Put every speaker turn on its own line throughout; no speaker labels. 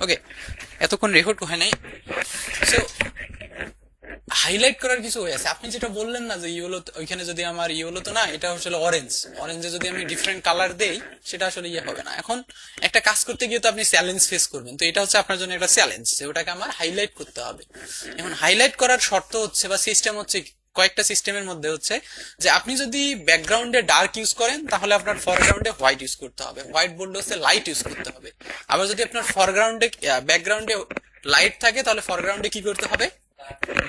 ওকে, এতক্ষণ রেকর্ড হয় নাই। সো হাইলাইট করার কিছু ওয়ে আছে। আপনি যেটা বললেন না যে ইয়েলো, ওইখানে যদি আমার ইয়েলো তো না, এটা আসলে অরেঞ্জ, অরেঞ্জে যদি আমি ডিফারেন্ট কালার দেই সেটা আসলে ইয়ে হবে না। এখন একটা কাজ করতে গিয়ে তো আপনি চ্যালেঞ্জ ফেস করবেন, তো এটা হচ্ছে আপনার জন্য একটা চ্যালেঞ্জ যে ওটাকে আমার হাইলাইট করতে হবে। এখন হাইলাইট করার শর্ত হচ্ছে বা সিস্টেম হচ্ছে, কয়েকটা সিস্টেমের মধ্যে হচ্ছে যে আপনি যদি ব্যাকগ্রাউন্ডে ডার্ক ইউজ করেন তাহলে আপনার ফরগ্রাউন্ডে হোয়াইট ইউজ করতে হবে, হোয়াইট বললে হচ্ছে লাইট ইউজ করতে হবে। আবার যদি আপনার ফরগ্রাউন্ডে ব্যাকগ্রাউন্ডে লাইট থাকে তাহলে ফরগ্রাউন্ডে কি করতে হবে,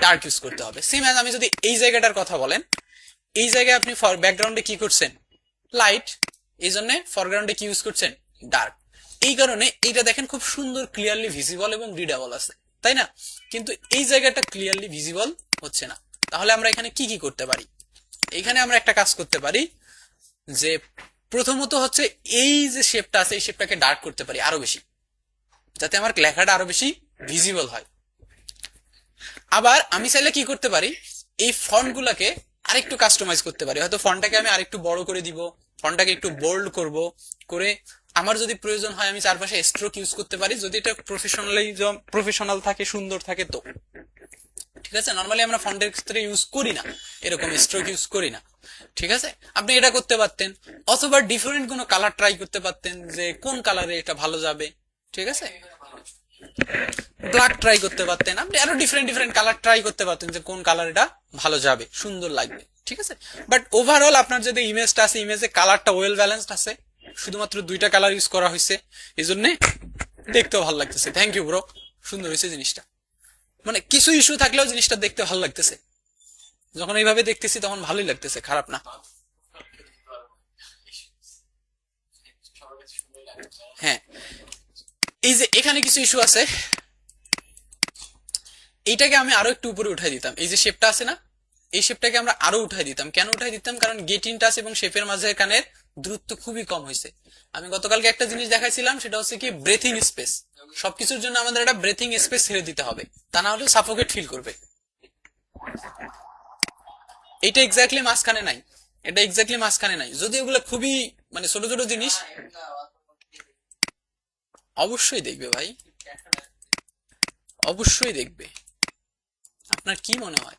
ডার্ক ইউজ করতে হবে। সেম অ্যাজ আমি যদি এই জায়গাটার কথা বলেন, এই জায়গায় আপনি ব্যাকগ্রাউন্ডে কি করছেন, লাইট, এই জন্য ফরগ্রাউন্ডে কি ইউজ করছেন, ডার্ক। এই কারণে এইটা দেখেন খুব সুন্দর ক্লিয়ারলি ভিজিবল এবং রিডেবল আছে, তাই না? কিন্তু এই জায়গাটা ক্লিয়ারলি ভিজিবল হচ্ছে না। তাহলে আমরা এখানে কি কি করতে পারি? এখানে আমরা একটা কাজ করতে পারি যে প্রথমত হচ্ছে এই যে শেপটা আছে এই শেপটাকে ডার্ক করতে পারি আরো বেশি, যাতে আমার লেখাটা আরো বেশি ভিজিবল হয়। আবার আমি চাইলে কি করতে পারি, এই ফন্ট গুলাকে আরেকটু কাস্টমাইজ করতে পারি। হয়তো ফন্টটাকে আমি আরেকটু বড় করে দিব, ফন্টটাকে একটু বোল্ড করব, করে আমার যদি প্রয়োজন হয় আমি চারপাশে স্ট্রোক ইউজ করতে পারি, যদি এটা প্রফেশনাল থাকে, সুন্দর থাকে তো। ঠিক আছে, নর্মালি আমরা ফন্টের ক্ষেত্রে ইউজ করি না, এরকম স্ট্রোক ইউজ করি না। ঠিক আছে, আপনি এটা করতে পারতেন। অথবা ডিফারেন্ট কোনো কালার ট্রাই করতে পারতেন যে কোন কালারে এটা ভালো যাবে। ঠিক আছে, ব্ল্যাক ট্রাই করতে পারতেন, আপনি আরো ডিফারেন্ট ডিফারেন্ট কালার ট্রাই করতে পারতেন যে কোন কালার এটা ভালো যাবে, সুন্দর লাগবে। ঠিক আছে, বাট ওভারঅল আপনার যদি ইমেজটা আছে, ইমেজে কালারটা ওয়েল ব্যালেন্সড আছে, শুধুমাত্র দুইটা কালার ইউজ করা হয়েছে, এই জন্য দেখতেও ভালো লাগতেছে। থ্যাংক ইউ ব্রো, সুন্দর হয়েছে জিনিসটা। মানে কিছু ইস্যু থাকলেও জিনিসটা দেখতে ভালো লাগতেছে, যখন এইভাবে দেখতেছি তখন ভালোই লাগতেছে, খারাপ না। হ্যাঁ, এই যে এখানে কিছু ইস্যু আছে, এইটাকে আমি আরো একটু উপরে উঠাই দিতাম। এই যে শেপটা আছে না, এই শেপটাকে আমরা আরো উঠাই দিতাম। কেন উঠাই দিতাম? কারণ গেট ইন টাচ এবং শেপের মাঝে কানের দূরত্ব খুবই কম হয়েছে। আমি গতকালকে একটা জিনিস দেখাইছিলাম, সেটা হচ্ছে কি ব্রেথিং স্পেস। সবকিছুর জন্য আমাদের একটা ব্রেথিং স্পেস ছেড়ে দিতে হবে, তা না হলে সাফোকেট ফিল করবে। এটা এক্স্যাক্টলি মাঝখানে নাই, এটা এক্স্যাক্টলি মাঝখানে নাই, যদি ওগুলো খুবই মানে ছোট ছোট জিনিস। অবশ্যই দেখবে ভাই, অবশ্যই দেখবে। আপনার কি মনে হয়?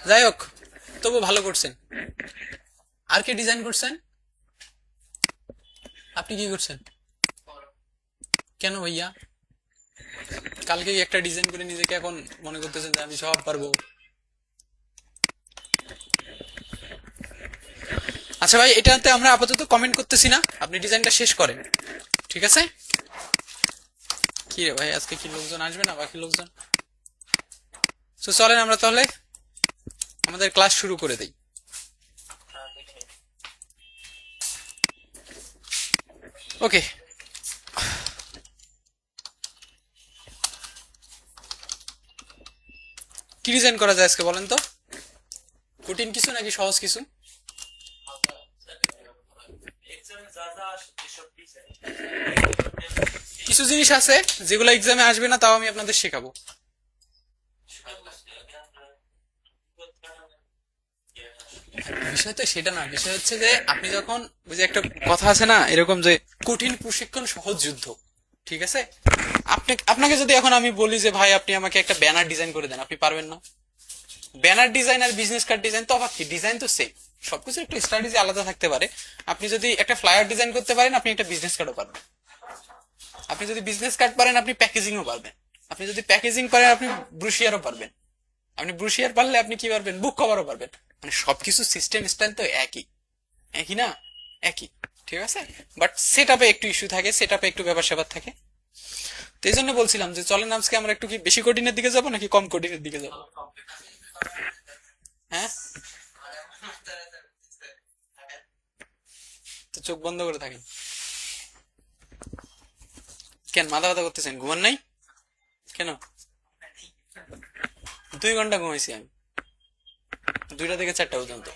যাই হোক, তবু ভালো করছেন। আর কে ডিজাইন করছেন? আপনি কি করছেন? কেন ভাইয়া? কালকে একটা ডিজাইন করে নিজেকে এখন মনে করতেছেন যে আমি সব পারবো? আচ্ছা ভাই, এটাতে আমরা আপাতত কমেন্ট করতেছি না, আপনি ডিজাইনটা শেষ করেন। ঠিক আছে। কি রে ভাই, আজকে কি লোকজন আসবে না বাকি লোকজন? তো চলেন আমরা তাহলে আমাদের ক্লাস শুরু করে দেই। ওকে, কি ডিজাইন করা যায় আজকে বলেন তো? কঠিন কিছু নাকি সহজ কিছু? কিছু জিনিস আছে যেগুলো এক্সামে আসবে না, তাও আমি আপনাদের শেখাবো। বিষয় তো সেটা না, বিষয় হচ্ছে যে আপনি যখন, ওই যে একটা কথা আছে না এরকম যে কঠিন প্রশিক্ষণ সহজ যুদ্ধ। ঠিক আছে, আপনাকে যদি এখন আমি বলি যে ভাই আপনি আমাকে একটা ব্যানার ডিজাইন করে দেন, আপনি পারবেন না। ব্যানার ডিজাইন আর বিজনেস কার্ড ডিজাইন তো অবাক কি, ডিজাইন তো সেম, সবকিছু একটু স্ট্র্যাটেজি আলাদা থাকতে পারে। আপনি যদি একটা ফ্লায়ার ডিজাইন করতে পারেন, আপনি একটা বিজনেস কার্ডও পারবেন। আপনি যদি বিজনেস কার্ড পারেন, আপনি প্যাকেজিংও পারবেন। আপনি যদি প্যাকেজিং পারেন, আপনি ব্রুশিয়ারও পারবেন। আপনি ব্রুশিয়ার পারলে আপনি কি পারবেন, বুক কভারও পারবেন। মানে সবকিছু সিস্টেম স্টাইল তো একই, একই না, একই। ঠিক আছে, বাট সেট আপে একটু ইস্যু থাকে, সেট আপে একটু ব্যাপার স্যাপার থাকে। তো এই জন্য বলছিলাম যে চলেন আজকে আমরা একটু কি বেশি কঠিনের দিকে যাবো নাকি কম কঠিনের দিকে যাবো? হ্যাঁ, তো চোখ বন্ধ করে থাকেন। কেন মাথা ব্যথা করতেছেন, ঘুমান নাই কেন? 2 ঘন্টা ঘুমাইছি আমি, 2টা থেকে 4টা পর্যন্ত।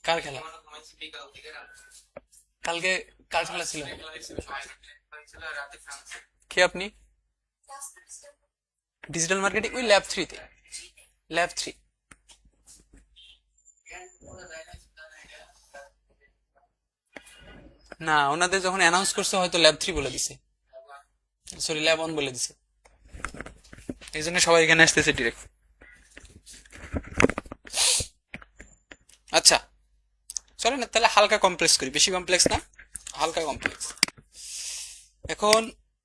কার খেলা? কালকে কার খেলা ছিল? কে আপনি? ডিজিটাল মার্কেটিং ওই ল্যাব 3-তে, ল্যাব 3। না, ওনাদের যখন অ্যানাউন্স করছে হয়তো ল্যাব 3 বলে দিছে, সরি ল্যাব 1 বলে দিছে, এই জন্য সবাই এখানে আসতেছে ডিরেক্ট। আচ্ছা চলেন না তাহলে হালকা কমপ্লেক্স করি, বেশি কমপ্লেক্স না, হালকা কমপ্লেক্স। এখন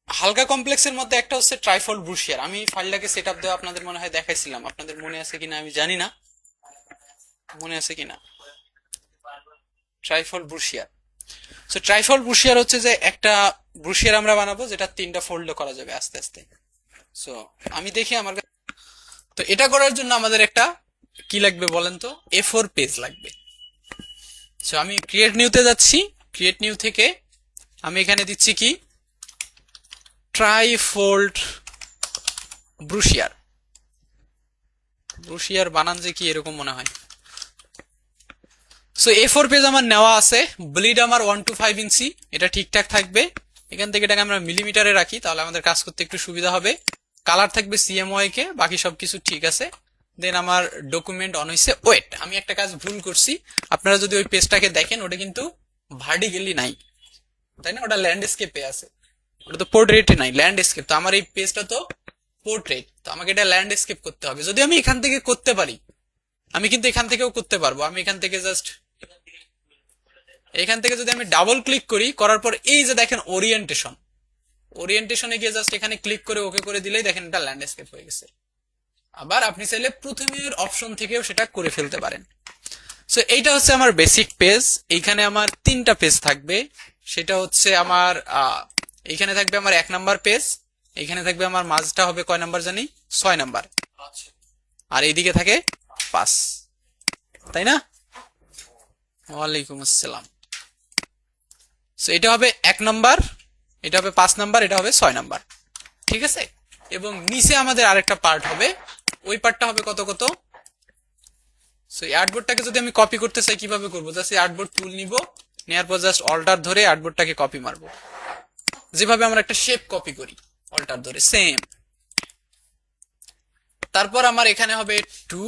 হালকা কমপ্লেক্সের মধ্যে একটা হচ্ছে ট্রাইফোল্ড ব্রুশিয়ার। আমি ফাইলটাকে সেট আপ দেওয়া আপনাদের মনে হয় দেখাইছিলাম, আপনাদের মনে আছে কিনা আমি জানি না, মনে আছে কিনা। Trifold brochure, so trifold brochure হচ্ছে যে একটা ব্রুশিয়ার আমরা বানাবো যেটা 3টা ফোল্ড করা যাবে আস্তে আস্তে। সো আমি দেখি আমার তো এটা করার জন্য আমাদের একটা কি লাগবে বলেন তো, A4 পেজ লাগবে। সো আমি ক্রিয়েট নিউতে যাচ্ছি, ক্রিয়েট নিউ থেকে আমি এখানে দিচ্ছি কি ট্রাইফোল্ড ব্রুশিয়ার। ব্রুশিয়ার বানান যে কি এরকম মনে হয়। সো A4 পেজ আমার নেওয়া আছে, ব্লিড আমার 1 to 5 ইঞ্চি, এটা ঠিকঠাক থাকবে। এখান থেকে এটাকে আমরা মিলিমিটারে রাখি, তাহলে আমাদের কাজ করতে একটু সুবিধা হবে। কালার থাকবে CMYK, বাকি সবকিছু ঠিক আছে। দেন আমার ডকুমেন্ট অন হয়েছে। ওয়েট, আমি একটা কাজ ভুল করছি, আপনারা যদি ওই পেজটাকে দেখেন ওটা কিন্তু ভার্টিক্যালি নাই, তাই না, ওটা ল্যান্ডস্কেপে আছে, ওটা তো পোর্ট্রেটে নাই, ল্যান্ডস্কেপ। তো আমার এই পেজটা তো পোর্ট্রেট, তো আমাকে এটা ল্যান্ডস্কেপ করতে হবে। যদি আমি এখান থেকে করতে পারি, আমি কিন্তু এখান থেকেও করতে পারবো। আমি এখান থেকে জাস্ট এখান থেকে যদি আমি ডাবল ক্লিক করি, করার পর এই যে দেখেন ওরিয়েন্টেশন, ওরিয়েন্টেশনে গিয়ে জাস্ট এখানে ক্লিক করে ওকে করে দিলেই দেখেন এটা ল্যান্ডস্কেপ হয়ে গেছে। আবার আপনি চাইলে প্রথমের অপশন থেকেও সেটা করে ফেলতে পারেন। সো এইটা হচ্ছে আমার বেসিক পেজ। এইখানে আমার 3টা পেজ থাকবে, সেটা হচ্ছে আমার এইখানে থাকবে আমার 1 নাম্বার পেজ, এইখানে থাকবে আমার মাঝটা হবে কয় নাম্বার জানি, 6 নাম্বার, আর এইদিকে থাকে 5, তাই না। ওয়ালাইকুম আসসালাম। সো এটা হবে 1 নাম্বার, এটা হবে 5 নাম্বার, এটা হবে 6 নাম্বার, ঠিক আছে। এবং নিচে আমাদের আরেকটা পার্ট হবে, ওই পার্টটা হবে কত কত। সো এই আর্টবোর্ডটাকে যদি আমি কপি করতে চাই কিভাবে করবো, জাস্ট এই আর্টবোর্ড টুল নিব, নেওয়ার পর জাস্ট অল্টার ধরে আর্টবোর্ডটাকে কপি মারবো, যেভাবে আমরা একটা শেপ কপি করি অল্টার ধরে, সেম। তারপর আমার এখানে হবে 2,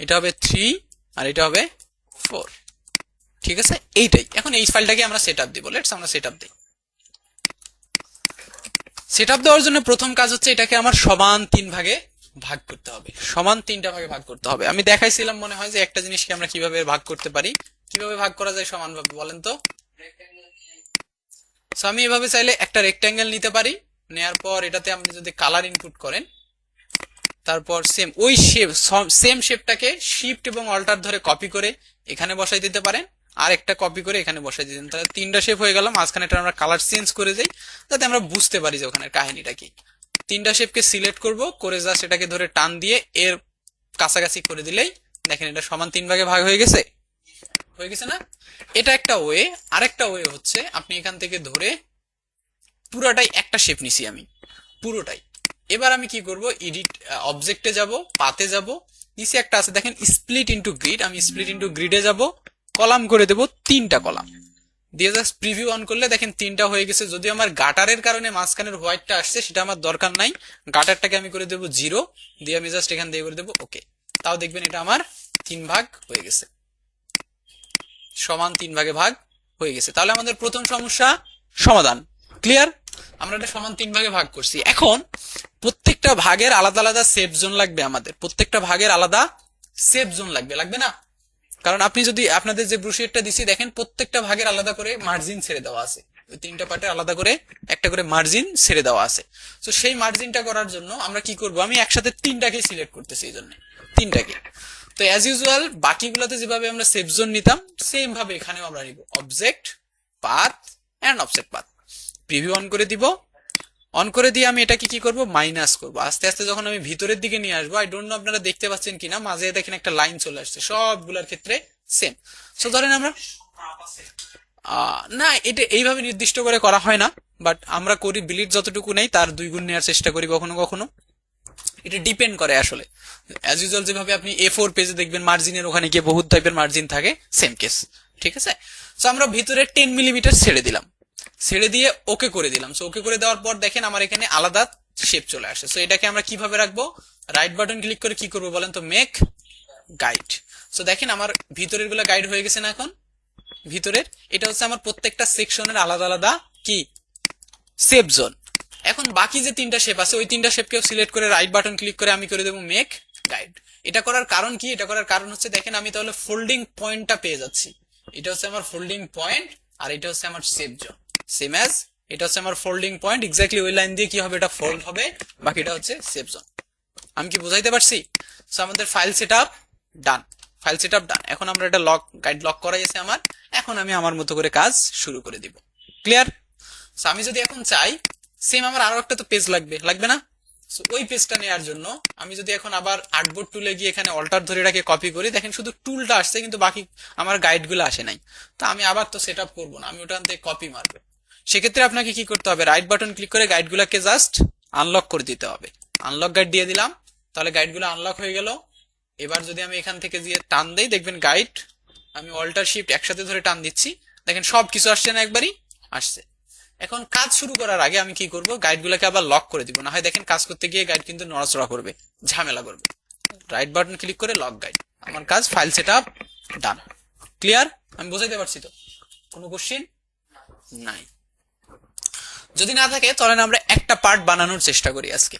এটা হবে 3, আর এটা হবে 4, ঠিক আছে। এইটাই, এখন এই ফাইলটাকে আমরা সেট আপ দিব। লেটস আমরা সেট আপ দিই। সেট আপ দেওয়ার জন্য প্রথম কাজ হচ্ছে এটাকে আমার সমান 3 ভাগে ভাগ করতে হবে, সমান 3টা ভাগে ভাগ করতে হবে। আমি দেখাইছিলাম মনে হয় যে একটা জিনিসকে আমরা কিভাবে ভাগ করতে পারি, কিভাবে ভাগ করা যায় সমানভাবে বলেন তো। সো আমি এভাবে চাইলে একটা রেক্ট্যাঙ্গেল নিতে পারি, নেয়ার পর এটাতে আপনি যদি কালার ইনপুট করেন, তারপর সেম ওই শেপ, সেম শেপটাকে শিফট এবং অল্টার ধরে কপি করে এখানে বসাই দিতে পারেন, আর একটা কপি করে এখানে বসাই দিতেন, তাহলে 3টা শেপ হয়ে গেল। মাঝখানে আমরা কালার চেঞ্জ করে যাই যাতে আমরা বুঝতে পারি যে ওখানে কাহিনীটা কি। 3টা শেপকে সিলেক্ট করব, করে জাস্ট এটাকে ধরে টান দিয়ে এর কাছাকাছি করে দিলেই দেখেন এটা সমান 3 ভাগে ভাগ হয়ে গেছে, হয়ে গেছে না। এটা একটা ওয়ে। আরেকটা ওয়ে হচ্ছে আপনি এখান থেকে ধরে পুরোটাই একটা শেপ নিছি আমি, পুরোটাই। এবার আমি কি করব, এডিট অবজেক্টে যাব, পাতে যাব, নিচে একটা আছে দেখেন স্প্লিট ইনটু গ্রিড, আমি স্প্লিট ইনটু গ্রিডে যাব, কলাম করে দেব 3টা কলাম দিয়ে জাস্ট প্রিভিউ অন করলে দেখেন 3টা হয়ে গেছে। যদি আমার গাটারের কারণে মাঝখানের হোয়াইটটা আসছে সেটা আমার দরকার নাই, গাটারটাকে আমি করে দেব 0 দিয়ে, আমি জাস্ট এখান দিয়ে করে দেব ওকে, তাও দেখবেন এটা আমার 3 ভাগ হয়ে গেছে, সমান 3 ভাগে ভাগ হয়ে গেছে। তাহলে আমাদের প্রথম সমস্যা সমাধান, ক্লিয়ার। আমরা এটা সমান 3 ভাগে ভাগ করছি। এখন প্রত্যেকটা ভাগের আলাদা আলাদা সেফ জোন লাগবে, আমাদের প্রত্যেকটা ভাগের আলাদা সেফ জোন লাগবে, লাগবে না। কারণ আপনি যদি আপনাদের যে ব্রুশিয়ারটা দিছি দেখেন প্রত্যেকটা ভাগের আলাদা করে মার্জিন ছেড়ে দেওয়া আছে, ওই 3টা পার্টে আলাদা করে একটা করে মার্জিন ছেড়ে দেওয়া আছে। তো সেই মার্জিনটা করার জন্য আমরা কি করব, আমি একসাথে 3টাকে সিলেক্ট করতেছি, এই জন্য 3টাকে। তো অ্যাজ ইউজুয়াল বাকিগুলোতে যেভাবে আমরা সেফ জোন নিতাম সেম ভাবে এখানেও আমরা নিব, object path and offset path, preview on করে দিব। অন করে দিয়ে আমি এটাকে কি করব, মাইনাস করব। আস্তে আস্তে যখন আমি ভিতরের দিকে নিয়ে আসবো, আই ডোন্ট নো আপনারা দেখতে পাচ্ছেন কিনা, মাঝে দেখেন একটা লাইন চলে আসছে, সবগুলোর ক্ষেত্রে সেম। সো ধরেন আমরা না, এটা এইভাবে নির্দিষ্ট করে করা হয় না, বাট আমরা করি বিলিট যতটুকু নেই তার 2 গুণ নেওয়ার চেষ্টা করি কখনো কখনো, এটা ডিপেন্ড করে আসলে। অ্যাজ ইউজুয়াল যেভাবে আপনি A4 পেজে দেখবেন মার্জিনের ওখানে গিয়ে বহুত টাইপের মার্জিন থাকে, সেম কেস, ঠিক আছে। সো আমরা ভিতরে 10 মিলিমিটার ছেড়ে দিলাম, ছেড়ে দিয়ে ওকে করে দিলাম। সো ওকে করে দেওয়ার পর দেখেন আমার এখানে আলাদা শেপ চলে আসে। সো এটাকে আমরা কিভাবে রাখবো, রাইট বাটন ক্লিক করে কি করবো বলেন তো, মেক গাইড। সো দেখেন আমার ভিতরের গুলা গাইড হয়ে গেছে না এখন, ভিতরের, এটা হচ্ছে আমার প্রত্যেকটা সেকশনের আলাদা আলাদা কি সেভ জোন। এখন বাকি যে তিনটা শেপ আছে ওই তিনটা শেপকেও সিলেক্ট করে রাইট বাটন ক্লিক করে আমি করে দেবো মেক গাইড। এটা করার কারণ কি? এটা করার কারণ হচ্ছে দেখেন আমি তাহলে ফোল্ডিং পয়েন্টটা পেয়ে যাচ্ছি। এটা হচ্ছে আমার ফোল্ডিং পয়েন্ট আর এটা হচ্ছে আমার সেভ জোন, সেম অ্যাজ এটা হচ্ছে আমার ফোল্ডিং পয়েন্ট, এক্স্যাক্টলি ওই লাইন দিয়ে কি হবে এটা ফোল্ড হবে, বাকিটা হচ্ছে সেভ জোন। আমি কি বুঝাইতে পারছি? সো আমাদের ফাইল সেটআপ ডান, ফাইল সেটআপ ডান। এখন আমরা এটা লক গাইড লক করাই আছে আমার, এখন আমি আমার মতো করে কাজ শুরু করে দিব। ক্লিয়ার? সো আমি যদি এখন চাই সেম আমার আরো একটা তো পেজ লাগবে, লাগবে না? সো ওই পেজটা নেওয়ার জন্য আমি যদি এখন আবার আর্টবোর্ড টুলে গিয়ে এখানে অল্টার ধরে এটাকে কপি করি, দেখেন শুধু টুলটা আসছে কিন্তু বাকি আমার গাইডগুলো আসে নাই। তো আমি আবার তো সেট আপ করবো না, আমি ওটান থেকে কপি মারবো। সেক্ষেত্রে আপনাকে কি করতে হবে? রাইট বাটন ক্লিক করে গাইডগুলোকে জাস্ট আনলক করে দিতে হবে। আনলক গাইড দিয়ে দিলাম, তাহলে গাইডগুলো আনলক হয়ে গেল। এবার যদি আমি এখান থেকে দিয়ে টান দেই, দেখবেন গাইড আমি অল্টার শিফট একসাথে ধরে টান দিচ্ছি, দেখেন সব কিছু আসছে না, একবারই আসছে। এখন কাজ শুরু করার আগে আমি কি করব? গাইডগুলোকে আবার লক করে দিব, না হয় দেখেন কাজ করতে গিয়ে গাইড কিন্তু নড়াচড়া করবে, ঝামেলা করবে। রাইট বাটন ক্লিক করে লক গাইড, আমার কাজ ফাইল সেটআপ ডান। ক্লিয়ার? আমি বুঝাইতে পারছি তো? কোনো কোশ্চেন নাই? যদি না থাকে তাহলে আমরা একটা পার্ট বানানোর চেষ্টা করি আজকে।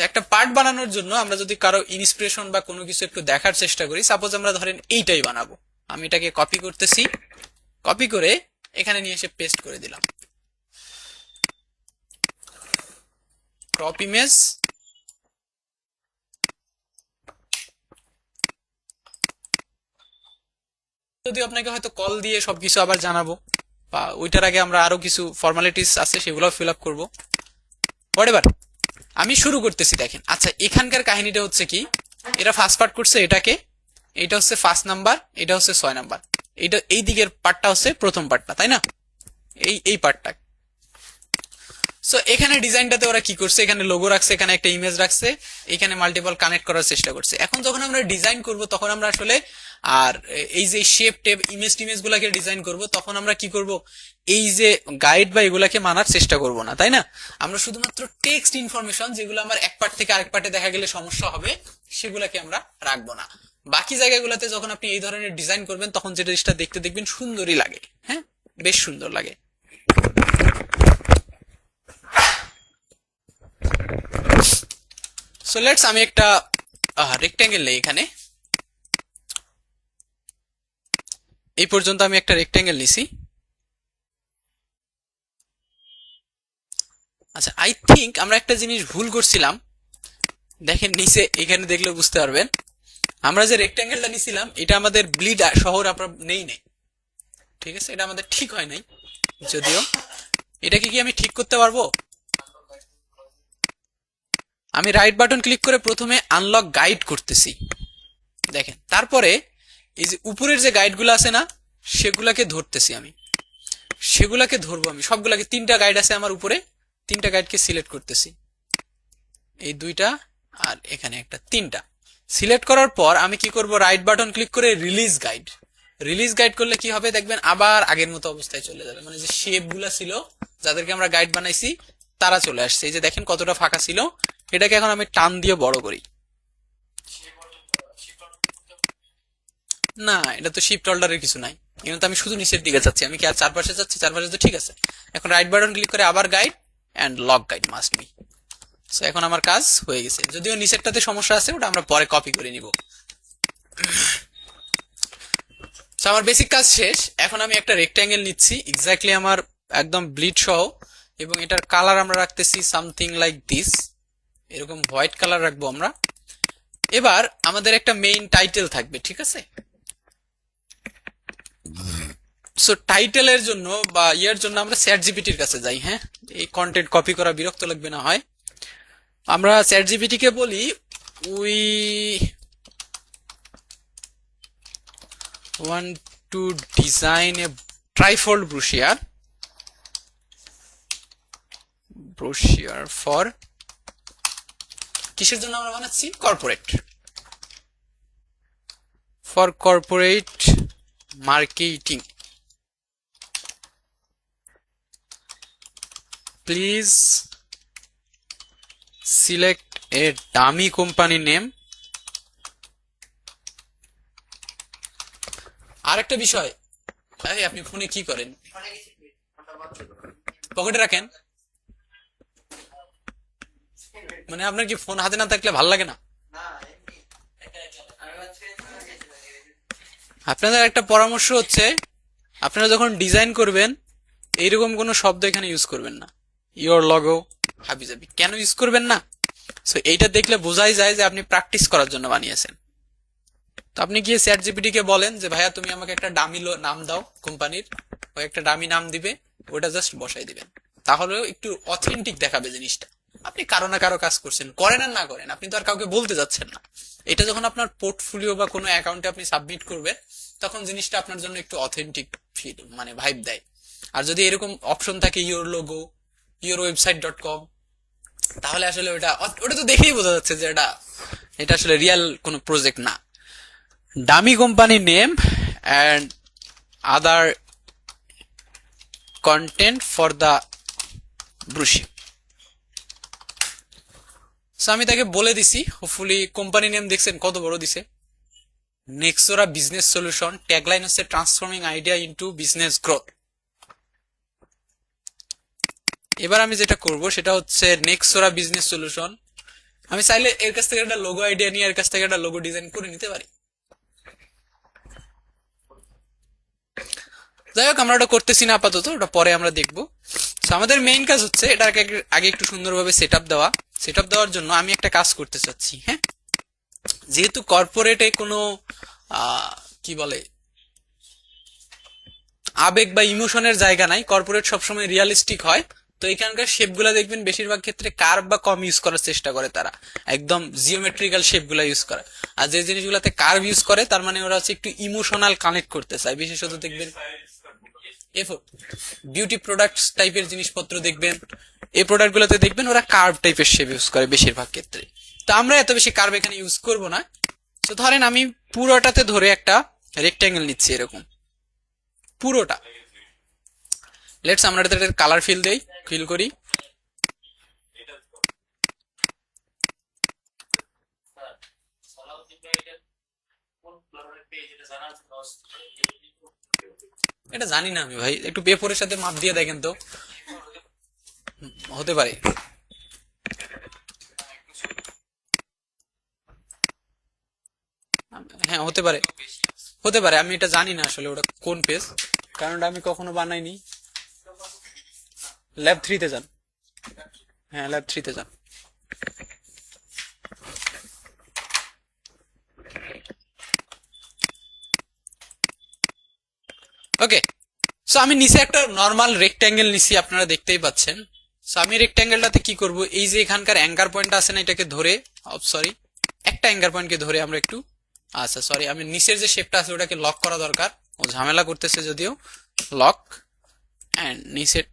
একটা পার্ট বানানোর জন্য আমরা যদি কারো ইন্সপিরেশন বা কোনো কিছু একটু দেখার চেষ্টা করি, সাপোজ আমরা ধরেন এইটাই বানাবো, আমি এটাকে কপি করতেছি, কপি করে এখানে নিয়ে এসে পেস্ট করে দিলাম। ক্রপ ইমেজ, যদি আপনাকে হয়তো কল দিয়ে সবকিছু আবার জানাবো, বা ওইটার আগে আমরা আরো কিছু ফর্মালিটিস আছে সেগুলো ফিল আপ করবো, হোয়াটএভার। আমি শুরু করতেছি, দেখেন। আচ্ছা, এখানকার কাহিনীটা হচ্ছে কি, এরা ফার্স্ট পার্ট করছে এটাকে, এটা হচ্ছে ফার্স্ট নাম্বার, এটা হচ্ছে 6 নাম্বার, এইটা এই দিকের পার্টটা হচ্ছে প্রথম পার্টটা, তাই না? এই পার্টটা। সো এখানে ডিজাইনটাতে ওরা কি করছে, এখানে লোগো রাখছে, এখানে একটা ইমেজ রাখছে, এখানে মাল্টিপল কানেক্ট করার চেষ্টা করছে। এখন যখন আমরা ডিজাইন করব তখন আমরা আসলে আর এই যে শেপ টেপ ইমেজ গুলাকে ডিজাইন করব, তখন আমরা কি করব? এই যে গাইড বা এগুলাকে মানার চেষ্টা করব না, তাই না? আমরা শুধুমাত্র টেক্সট ইনফরমেশন যেগুলো আমার এক পার্ট থেকে আরেক পার্টে দেখা গেলে সমস্যা হবে সেগুলাকে আমরা রাখবো না। বাকি জায়গাগুলোতে যখন আপনি এই ধরনের ডিজাইন করবেন তখন যে জিনিসটা দেখতে দেখবেন সুন্দরই লাগে, হ্যাঁ, বেশ সুন্দর লাগে। সো লেটস, আমি একটা রেক্ট্যাঙ্গেল নেই এখানে, এই পর্যন্ত আমি একটা রেক্ট্যাঙ্গেল নিছি। আচ্ছা, আই থিঙ্ক আমরা একটা জিনিস ভুল করছিলাম, দেখেন নিচে এখানে দেখলে বুঝতে পারবেন। আমরা যে রেক্ট্যাঙ্গেলটা নিছিলাম এটা আমাদের ব্লিড শহর আমরা নেই, ঠিক আছে? এটা আমাদের ঠিক হয় নাই, যদিও এটাকে কি আমি ঠিক করতে পারবো? আমি রাইট বাটন ক্লিক করে প্রথমে আনলক গাইড করতেছি, দেখেন। তারপরে এই যে উপরের যে গাইডগুলো আছে না, সেগুলাকে ধরতেছি, আমি সেগুলাকে ধরবো, আমি সবগুলাকে, তিনটা গাইড আছে আমার উপরে, তিনটা গাইডকে সিলেক্ট করতেছি, এই দুইটা আর এখানে একটা, তিনটা সিলেক্ট করার পর আমি কি করব? রাইট বাটন ক্লিক করে রিলিজ গাইড। রিলিজ গাইড করলে কি হবে দেখবেন, আবার আগের মতো অবস্থায় চলে যাবে, মানে যে শেপ গুলা ছিল যাদেরকে আমরা গাইড বানাইছি তারা চলে আসছে। এই যে দেখেন কতটা ফাঁকা ছিল, এটাকে এখন আমি টান দিয়ে বড় করি। না, এটা তো শিফট অল্টারের কিছু নাই, কিন্তু আমি শুধু নিচের দিকে যাচ্ছি, আমি কি আর চারপাশে যাচ্ছি? চারপাশে তো ঠিক আছে। এখন রাইট বাটন ক্লিক করে আবার guide and lock guide must be. So এখন আমার কাজ হয়ে গেছে, যদিও নিচেরটাতে সমস্যা আছে, ওটা আমরা পরে কপি করে নিব। আমার বেসিক কাজ শেষ। এখন আমি একটা রেক্ট্যাঙ্গেল নিচ্ছি, এক্স্যাক্টলি আমার একদম ব্লিড সহ, এবং এটার কালার আমরা রাখতেছি সামথিং লাইক দিস, এরকম হোয়াইট কালার রাখবো আমরা। এবার আমাদের একটা মেইন টাইটেল থাকবে, ঠিক আছে? সো টাইটেলের জন্য বা ইয়ার জন্য আমরা চ্যাট জিপিটির কাছে যাই, হ্যাঁ, এই কন্টেন্ট কপি করা বিরক্ত লাগবে না হয়। আমরা চ্যাট জিপিটি কে বলি we want to design a trifold brochure for, কিসের জন্য আমরা বানাচ্ছি? Corporate, for corporate marketing. Please select A dummy company name. আরেকটা বিষয়, এই আপনি ফোনে কি করেন? পকেটে রাখেন? মানে আপনার কি ফোন হাতে না থাকলে ভাল লাগে না? আপনাদের একটা পরামর্শ হচ্ছে, আপনারা যখন ডিজাইন করবেন এইরকম কোনো শব্দ এখানে ইউজ করবেন না। ইওর লগো, হাবিজাবি কেন ইউজ করবেন না? সো এইটা দেখলে বোঝাই যায় যে আপনি প্র্যাকটিস করার জন্য বানিয়েছেন। তো আপনি গিয়ে চ্যাট জিপিটি কে বলেন যে ভাইয়া তুমি আমাকে একটা ডামি নাম দাও কোম্পানির, ওই একটা ডামি নাম দিবে, ওটা জাস্ট বসাই দিবেন। তাহলেও একটু অথেন্টিক দেখাবে জিনিসটা। আপনি কারো না কারো কাজ করছেন, করেন আর না করেন, আপনি তো আর কাউকে বলতে যাচ্ছেন না। এটা যখন আপনার পোর্টফোলিও বা কোনো অ্যাকাউন্টে আপনি সাবমিট করবেন, তখন জিনিসটা আপনার জন্য একটু অথেন্টিক ফিল মানে ভাইব দেয়। আর যদি এরকম অপশন থাকে ইওর লোগো, ইওর ওয়েবসাইট.com, তাহলে আসলে ওটা ওটা তো দেখেই বোঝা যাচ্ছে যে এটা এটা আসলে রিয়েল কোনো প্রজেক্ট না। dummy company name and other content for the brochure. So আমি তাকে বলে দিছি, হোপফুলি কোম্পানি নেম দেখছেন কত বড় দিছে, নেক্সোরা বিজনেস সলিউশন, ট্যাগলাইন হচ্ছে transforming idea into business growth. এবার আমি যেটা করব সেটা হচ্ছে নেক্সোরা বিজনেস সলিউশন। আমি চাইলে এর কাছ থেকে একটা লোগো আইডিয়া নিয়ে এর কাছ থেকে একটা লোগো ডিজাইন করে নিতে পারি। যাই হোক, আমরা ওটা করতেছি না আপাতত, ওটা পরে আমরা দেখবো। তো আমাদের মেইন কাজ হচ্ছে এটাকে আগে একটু সুন্দরভাবে সেট আপ দেওয়া। সেট আপ দেওয়ার জন্য আমি একটা কাজ করতে চাচ্ছি। হ্যাঁ, যেহেতু কর্পোরেটে কোনো কি বলে আবেগ বা ইমোশনের জায়গা নাই, কর্পোরেট সবসময় রিয়ালিস্টিক হয়। তো এখানকার শেপগুলা দেখবেন বেশিরভাগ ক্ষেত্রে কার্ভ বা কম ইউজ করার চেষ্টা করে তারা, একদম জিওমেট্রিক্যাল শেপগুলা ইউজ করে। আর যে জিনিসগুলোতে কার্ভ ইউজ করে তার মানে ওরা হচ্ছে একটু ইমোশনাল কানেক্ট করতে চায়। বিশেষত দেখবেন বিউটি প্রোডাক্টস টাইপের জিনিসপত্র দেখবেন, এই প্রোডাক্ট গুলোতে দেখবেন ওরা কার্ভ টাইপের শেপ ইউজ করে বেশিরভাগ ক্ষেত্রে। তো আমরা এত বেশি কার্ভ এখানে ইউজ করব না। তো ধরেন আমি পুরোটাতে ধরে একটা রেক্ট্যাঙ্গেল নিচ্ছি, এরকম পুরোটা। লেটস আমরা এটাতে কালার ফিল করি। এটা জানি না আমি ভাই, একটু পেপরের সাথে মাপ দিয়ে দেখেন তো, হতে পারে। হ্যাঁ হতে পারে, হতে পারে, আমি এটা জানি না আসলে ওটা কোন পেজ, কারণ ওটা আমি কখনো বানাইনি। ল্যাব 3 তে যান, হ্যাঁ ল্যাব 3 তে যান। ওকে, সো আমি নিচে একটা নর্মাল রেক্ট্যাঙ্গেল নিছি, আপনারা দেখতেই পাচ্ছেন। সো আমি রেক্ট্যাঙ্গেলটাতে কি করব, এই যে এখানকার অ্যাঙ্কার পয়েন্ট আছে না, এটাকে ধরে, সরি একটা অ্যাঙ্কার পয়েন্টকে ধরে আমরা একটু, আচ্ছা সরি, আমি নিচের যে শেপটা আছে ওটাকে লক করা দরকার, ও ঝামেলা করতেছে যদিও। লক অ্যান্ড নিচের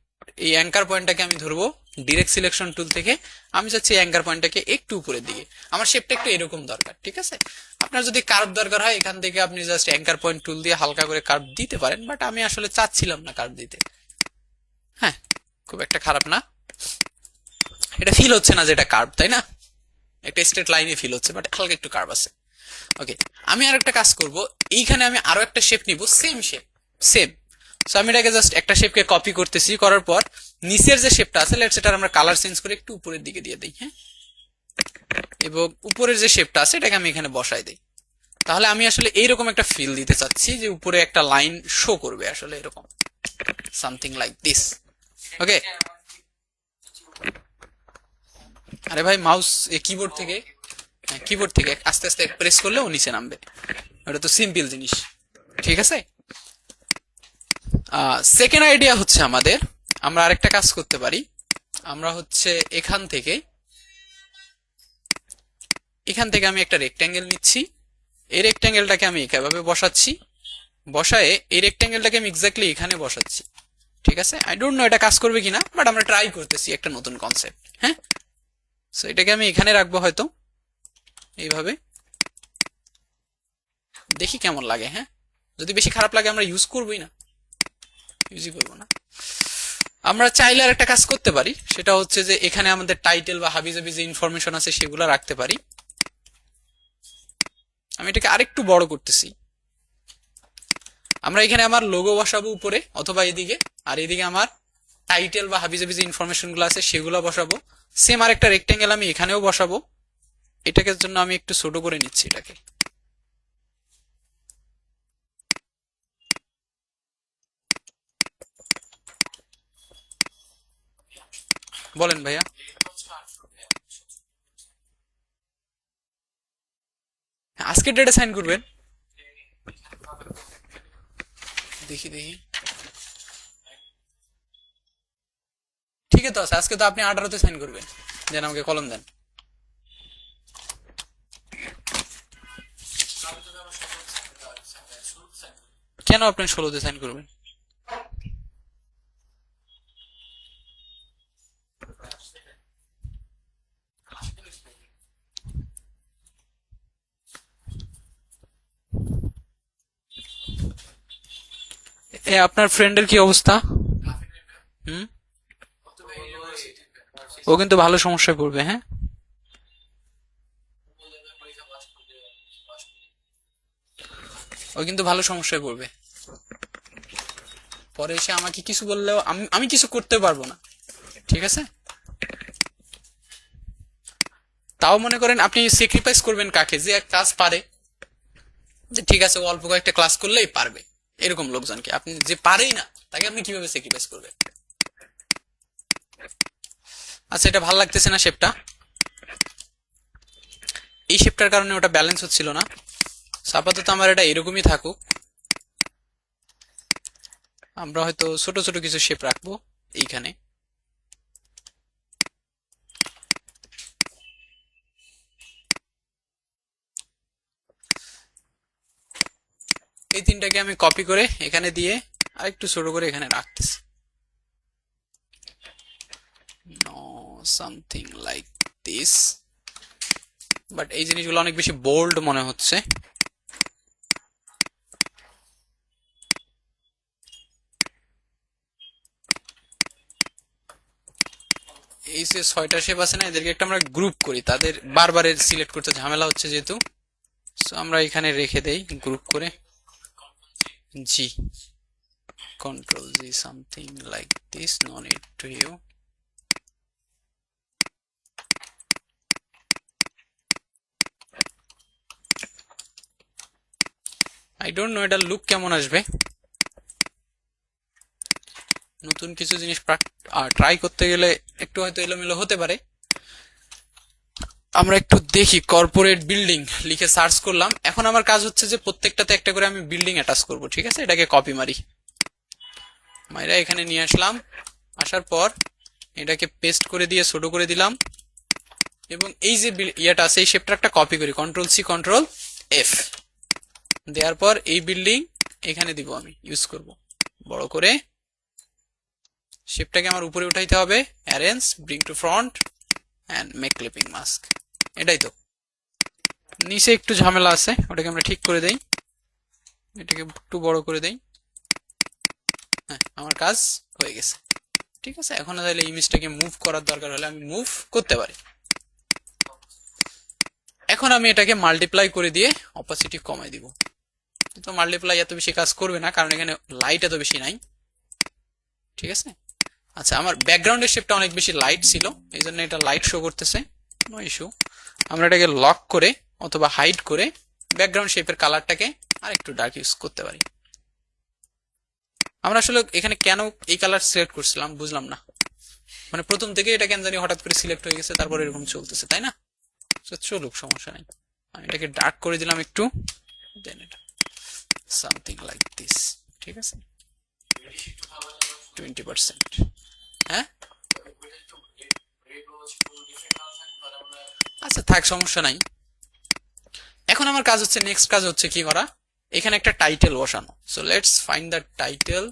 এই অ্যাঙ্কার পয়েন্টটাকে আমি ধরবো ডিরেক্ট সিলেকশন টুল থেকে। আমি চাচ্ছি এই অ্যাঙ্কার পয়েন্টটাকে একটু উপরের দিকে, আমার শেপটা একটু এরকম দরকার, ঠিক আছে। আপনার যদি কার্ভ দরকার হয় এখান থেকে আপনি জাস্ট অ্যাঙ্কার পয়েন্ট টুল দিয়ে হালকা করে কার্ভ দিতে পারেন, বাট আমি আসলে চাচ্ছিলাম না কার্ভ দিতে। হ্যাঁ, খুব একটা খারাপ না, এটা ফিল হচ্ছে না যে এটা কার্ভ, তাই না? একটা স্ট্রেট লাইনে ফিল হচ্ছে, বাট হালকা একটু কার্ভ আছে। ওকে, আমি আর একটা কাজ করব, এইখানে আমি আরো একটা শেপ নিব, সেম শেপ, সেম। সো আমি এটাকে জাস্ট একটা শেপকে কপি করতেছি, করার পর নিচের যে শেপটা আছে লেটস এটার আমরা কালার চেঞ্জ করে একটু উপরের দিকে দিয়ে দিই। হ্যাঁ, এবং উপরের যে শেপটা আছে এটাকে আমি এখানে বসাই দিই। তাহলে আমি আসলে এইরকম একটা ফিল দিতে চাচ্ছি যে উপরে একটা লাইন শো করবে, আসলে এরকম সামথিং লাইক দিস। ওকে, আরে ভাই মাউস কিবোর্ড থেকে, কিবোর্ড থেকে আস্তে আস্তে প্রেস করলে ও নিচে নামবে, ওটা তো সিম্পল জিনিস, ঠিক আছে। সেকেন্ড আইডিয়া হচ্ছে আমাদের, আমরা আরেকটা কাজ করতে পারি। আমরা হচ্ছে এখান থেকে আমি একটা রেক্ট্যাঙ্গেল নিচ্ছি, এই রেক্ট্যাঙ্গেলটাকে আমি এভাবে বসাচ্ছি, বসায়ে এই রেক্ট্যাঙ্গেলটাকে আমি এক্স্যাক্টলি এখানে বসাচ্ছি, ঠিক আছে। আই ডোন্ট নো এটা কাজ করবে কিনা, বাট আমরা ট্রাই করতেছি একটা নতুন কনসেপ্ট। হ্যাঁ, সো এটাকে আমি এখানে রাখবো হয়তো এইভাবে, দেখি কেমন লাগে। হ্যাঁ, যদি বেশি খারাপ লাগে আমরা ইউজই করবো না। আমরা চাইলে আর একটা কাজ করতে পারি, সেটা হচ্ছে যে এখানে আমাদের টাইটেল বা হাবিজাবি যে ইনফরমেশন আছে সেগুলো রাখতে পারি। আমি এটাকে আরেকটু বড় করতেছি, আমরা এখানে আমার লোগো বসাবো উপরে অথবা এদিকে, আর এদিকে আমার টাইটেল বা হাবিজাবি যে ইনফরমেশন গুলো আছে সেগুলো বসাবো। সেম আর একটা রেক্টেঙ্গেল আমি এখানেও বসাবো। এটাকে জন্য আমি একটু ছোট করে নিচ্ছি এটাকে। বলেন ভাইয়া। আজকে ডেটে সাইন করবেন? দেখি দেখি, ঠিক আছে। আজকে তো আপনি 18-তে সাইন করবেন, দেন আমাকে কলম দেন। কেন আপনি 16-তে সাইন করবেন? আপনার ফ্রেন্ডের কি অবস্থা? হুম, ও কিন্তু ভালো সমস্যায় পড়বে। হ্যাঁ, ও কিন্তু ভালো সমস্যায় পড়বে। পরে এসে আমাকে কিছু বললেও আমি আমি কিছু করতে পারবো না, ঠিক আছে? তাও মনে করেন আপনি স্যাক্রিফাইস করবেন কাকে? যে এক কাজ পারে, যে ঠিক আছে ও অল্প কয়েকটা ক্লাস করলেই পারবে, এরকম লোকজনকে। আপনি যে পারেই না তাকে আপনি কিভাবে স্যাক্রিফাইস করবেন? আচ্ছা, এটা ভালো লাগতেছে না শেপটা। এই শেপটার কারণে ওটা ব্যালেন্স হচ্ছিল না। আপাতত আমার এটা এরকমই থাকুক। আমরা হয়তো ছোট ছোট কিছু শেপ রাখবো এইখানে। এই তিনটাকে আমি কপি করে এখানে দিয়ে আর একটু ছোট করে এখানে রাখতেছি। No, something like this. But এই জিনিসগুলো অনেক বেশি বোল্ড মনে হচ্ছে। এই যে 6টা শেপ আছে না, এদেরকে একটা আমরা গ্রুপ করি। তাদের বারবার সিলেক্ট করতে ঝামেলা হচ্ছে যেহেতু, সো আমরা এখানে রেখে দেই গ্রুপ করে। G, control G, something like this, no need to you. I don't know এটা লুক কেমন আসবে। নতুন কিছু জিনিস ট্রাই করতে গেলে একটু হয়তো এলোমেলো হতে পারে। আমরা একটু দেখি। কর্পোরেট বিল্ডিং লিখে সার্চ করলাম। এখন আমার কাজ হচ্ছে যে প্রত্যেকটাতে একটা করে আমি বিল্ডিং অ্যাটাচ করব, ঠিক আছে? এটাকে কপি মারি, মাইরা এখানে নিয়ে আসলাম। আসার পর এটাকে পেস্ট করে দিয়ে ছোট করে দিলাম, এবং এই যে ইয়েটা আছে এই শেপটা একটা কপি করি। কন্ট্রোল সি কন্ট্রোল এফ দেওয়ার পর এই বিল্ডিং এখানে দিব, আমি ইউজ করব বড় করে। শেপটাকে আমার উপরে উঠাইতে হবে, arrange, bring to front end make clipping mask. এটাই তো। নিচে একটু ঝামেলা আছে, ওটাকে আমরা ঠিক করে দেই। এটাকে একটু বড় করে দেই। হ্যাঁ, আমার কাজ হয়ে গেছে, ঠিক আছে। এখন তাহলে ইমেজটাকে মুভ করার দরকার হলে আমি মুভ করতে পারি। এখন আমি এটাকে মাল্টিপ্লাই করে দিয়ে অপাসিটি কমাই দিব। তো মাল্টিপ্লাই এত বেশি কাজ করবে না, কারণ এখানে লাইট এত বেশি নাই, ঠিক আছে। আচ্ছা, আমার ব্যাকগ্রাউন্ডের শেপটা অনেক বেশি লাইট ছিল, এই জন্য এটা লাইট শো করতেছে, নো ইস্যু। আমরা এটাকে লক করে অথবা হাইড করে ব্যাকগ্রাউন্ড শেপের কালারটাকে আর একটু ডার্ক ইউজ করতে পারি। আমরা আসলে এখানে কেন এই কালার সিলেক্ট করছিলাম বুঝলাম না। মানে প্রথম থেকে এটা কেন জানি হঠাৎ করে সিলেক্ট হয়ে গেছে, তারপর এরকম চলতেছে, তাই না? চলুক, সমস্যা নেই। আমি এটাকে ডার্ক করে দিলাম একটু, দেন এটা সামথিং লাইক দিস, ঠিক আছে। 20%। হ্যাঁ, আচ্ছা থাক, সমস্যা নাই। এখন আমার কাজ হচ্ছে, নেক্সট কাজ হচ্ছে কি করা, এখানে একটা টাইটেল বসানো। So let's find the title.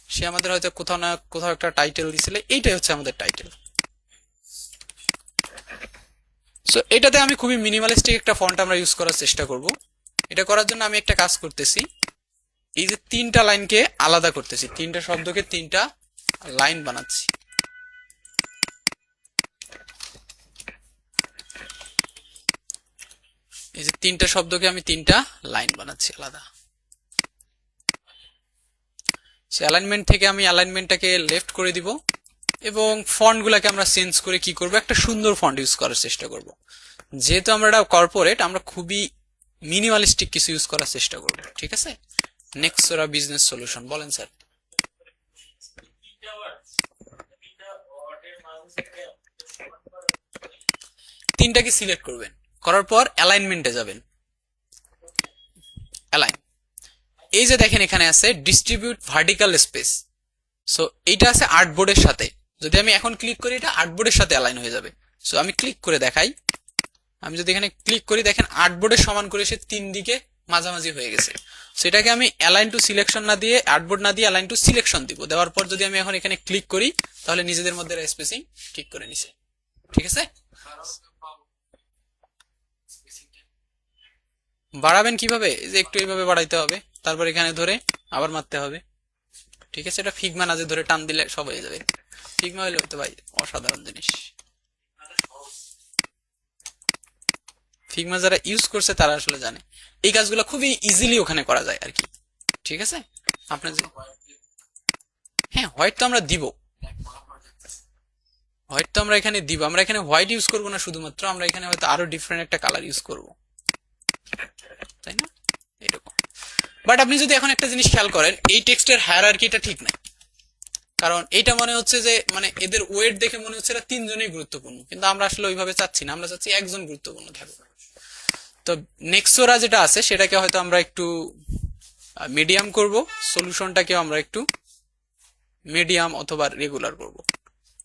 সে আমাদের হয়তো কোথাও না কোথাও একটা টাইটেল দিছিল, এইটাই হচ্ছে আমাদের টাইটেল। সো এটাতে আমি খুবই মিনিমালিস্টিক একটা ফন্ট আমরা ইউজ করার চেষ্টা করব। এটা করার জন্য আমি একটা কাজ করতেছি, এই যে তিনটা লাইনকে আলাদা করতেছি, তিনটা শব্দকে তিনটা লাইন বানাচ্ছি। এই যে তিনটা শব্দকে আমি তিনটা লাইন বানাচ্ছি আলাদা। সো অ্যালাইনমেন্ট থেকে আমি অ্যালাইনমেন্টটাকে লেফট করে দিব এবং ফন্টগুলোকে আমরা চেঞ্জ করে কি করব, একটা সুন্দর ফন্ট ইউজ করার চেষ্টা করব। যেহেতু আমরা এটা কর্পোরেট, আমরা খুবই মিনিমালিস্টিক কিছু ইউজ করার চেষ্টা করব, ঠিক আছে। নেক্সোরা বিজনেস সলিউশন, বলেন স্যার। তিনটাকে সিলেক্ট করবেন, করার পর অ্যালাইনমেন্টে যাবেন, অ্যালাইন। এই যে দেখেন এখানে আছে ডিস্ট্রিবিউট ভার্টিক্যাল স্পেস, সো এইটা আছে আর্টবোর্ডের সাথে। যদি আমি এখন ক্লিক করি, এটা আর্টবোর্ডের সাথে অ্যালাইন হয়ে যাবে। সো আমি ক্লিক করে দেখাই, আমি যদি এখানে ক্লিক করি, দেখেন আর্টবোর্ডের সমান করে সে তিন দিকে মাঝামাঝি হয়ে গেছে। সেটাকে আমি অ্যালাইন টু সিলেকশন না দিয়ে, আর্টবোর্ড না দিয়ে অ্যালাইন টু সিলেকশন দিব। দেওয়ার পর যদি আমি এখন এখানে ক্লিক করি, তাহলে নিজেদের মধ্যে স্পেসিং ঠিক করে নিছে, ঠিক আছে। বাড়াবেন কিভাবে, যে একটু এইভাবে বাড়াইতে হবে, তারপর এখানে ধরে আবার মারতে হবে, ঠিক আছে। এটা ফিগমা না যে ধরে টান দিলে সব হয়ে যাবে, ফিগমা হইলে তো ভাই অসাধারণ জিনিস। ফিগমা যারা ইউজ করছে তারা আসলে জানে এই কাজগুলো খুবই ইজিলি ওখানে করা যায় আর কি, ঠিক আছে। আপনার যে হ্যাঁ, হোয়াইট তো আমরা দিব, হোয়াইট তো আমরা এখানে দিব। আমরা এখানে হোয়াইট ইউজ করবো না শুধুমাত্র, আমরা এখানে হয়তো আরো ডিফারেন্ট একটা কালার ইউজ করব, তাই না, এরকম। বাট আপনি যদি এখন একটা জিনিস খেয়াল করেন, এই টেক্সটের হায়ারার্কিটা ঠিক নাই। কারণ এইটা মনে হচ্ছে যে, মানে এদের ওয়েট দেখে মনে হচ্ছে এরা তিনজনই গুরুত্বপূর্ণ, কিন্তু আমরা আসলে ওইভাবে চাচ্ছি না, আমরা চাচ্ছি একজন গুরুত্বপূর্ণ থাকবে। তো নেক্সোরা যেটা আছে সেটাকে হয়তো আমরা একটু মিডিয়াম করব, সলিউশনটাকেও আমরা একটু মিডিয়াম অথবা রেগুলার করব।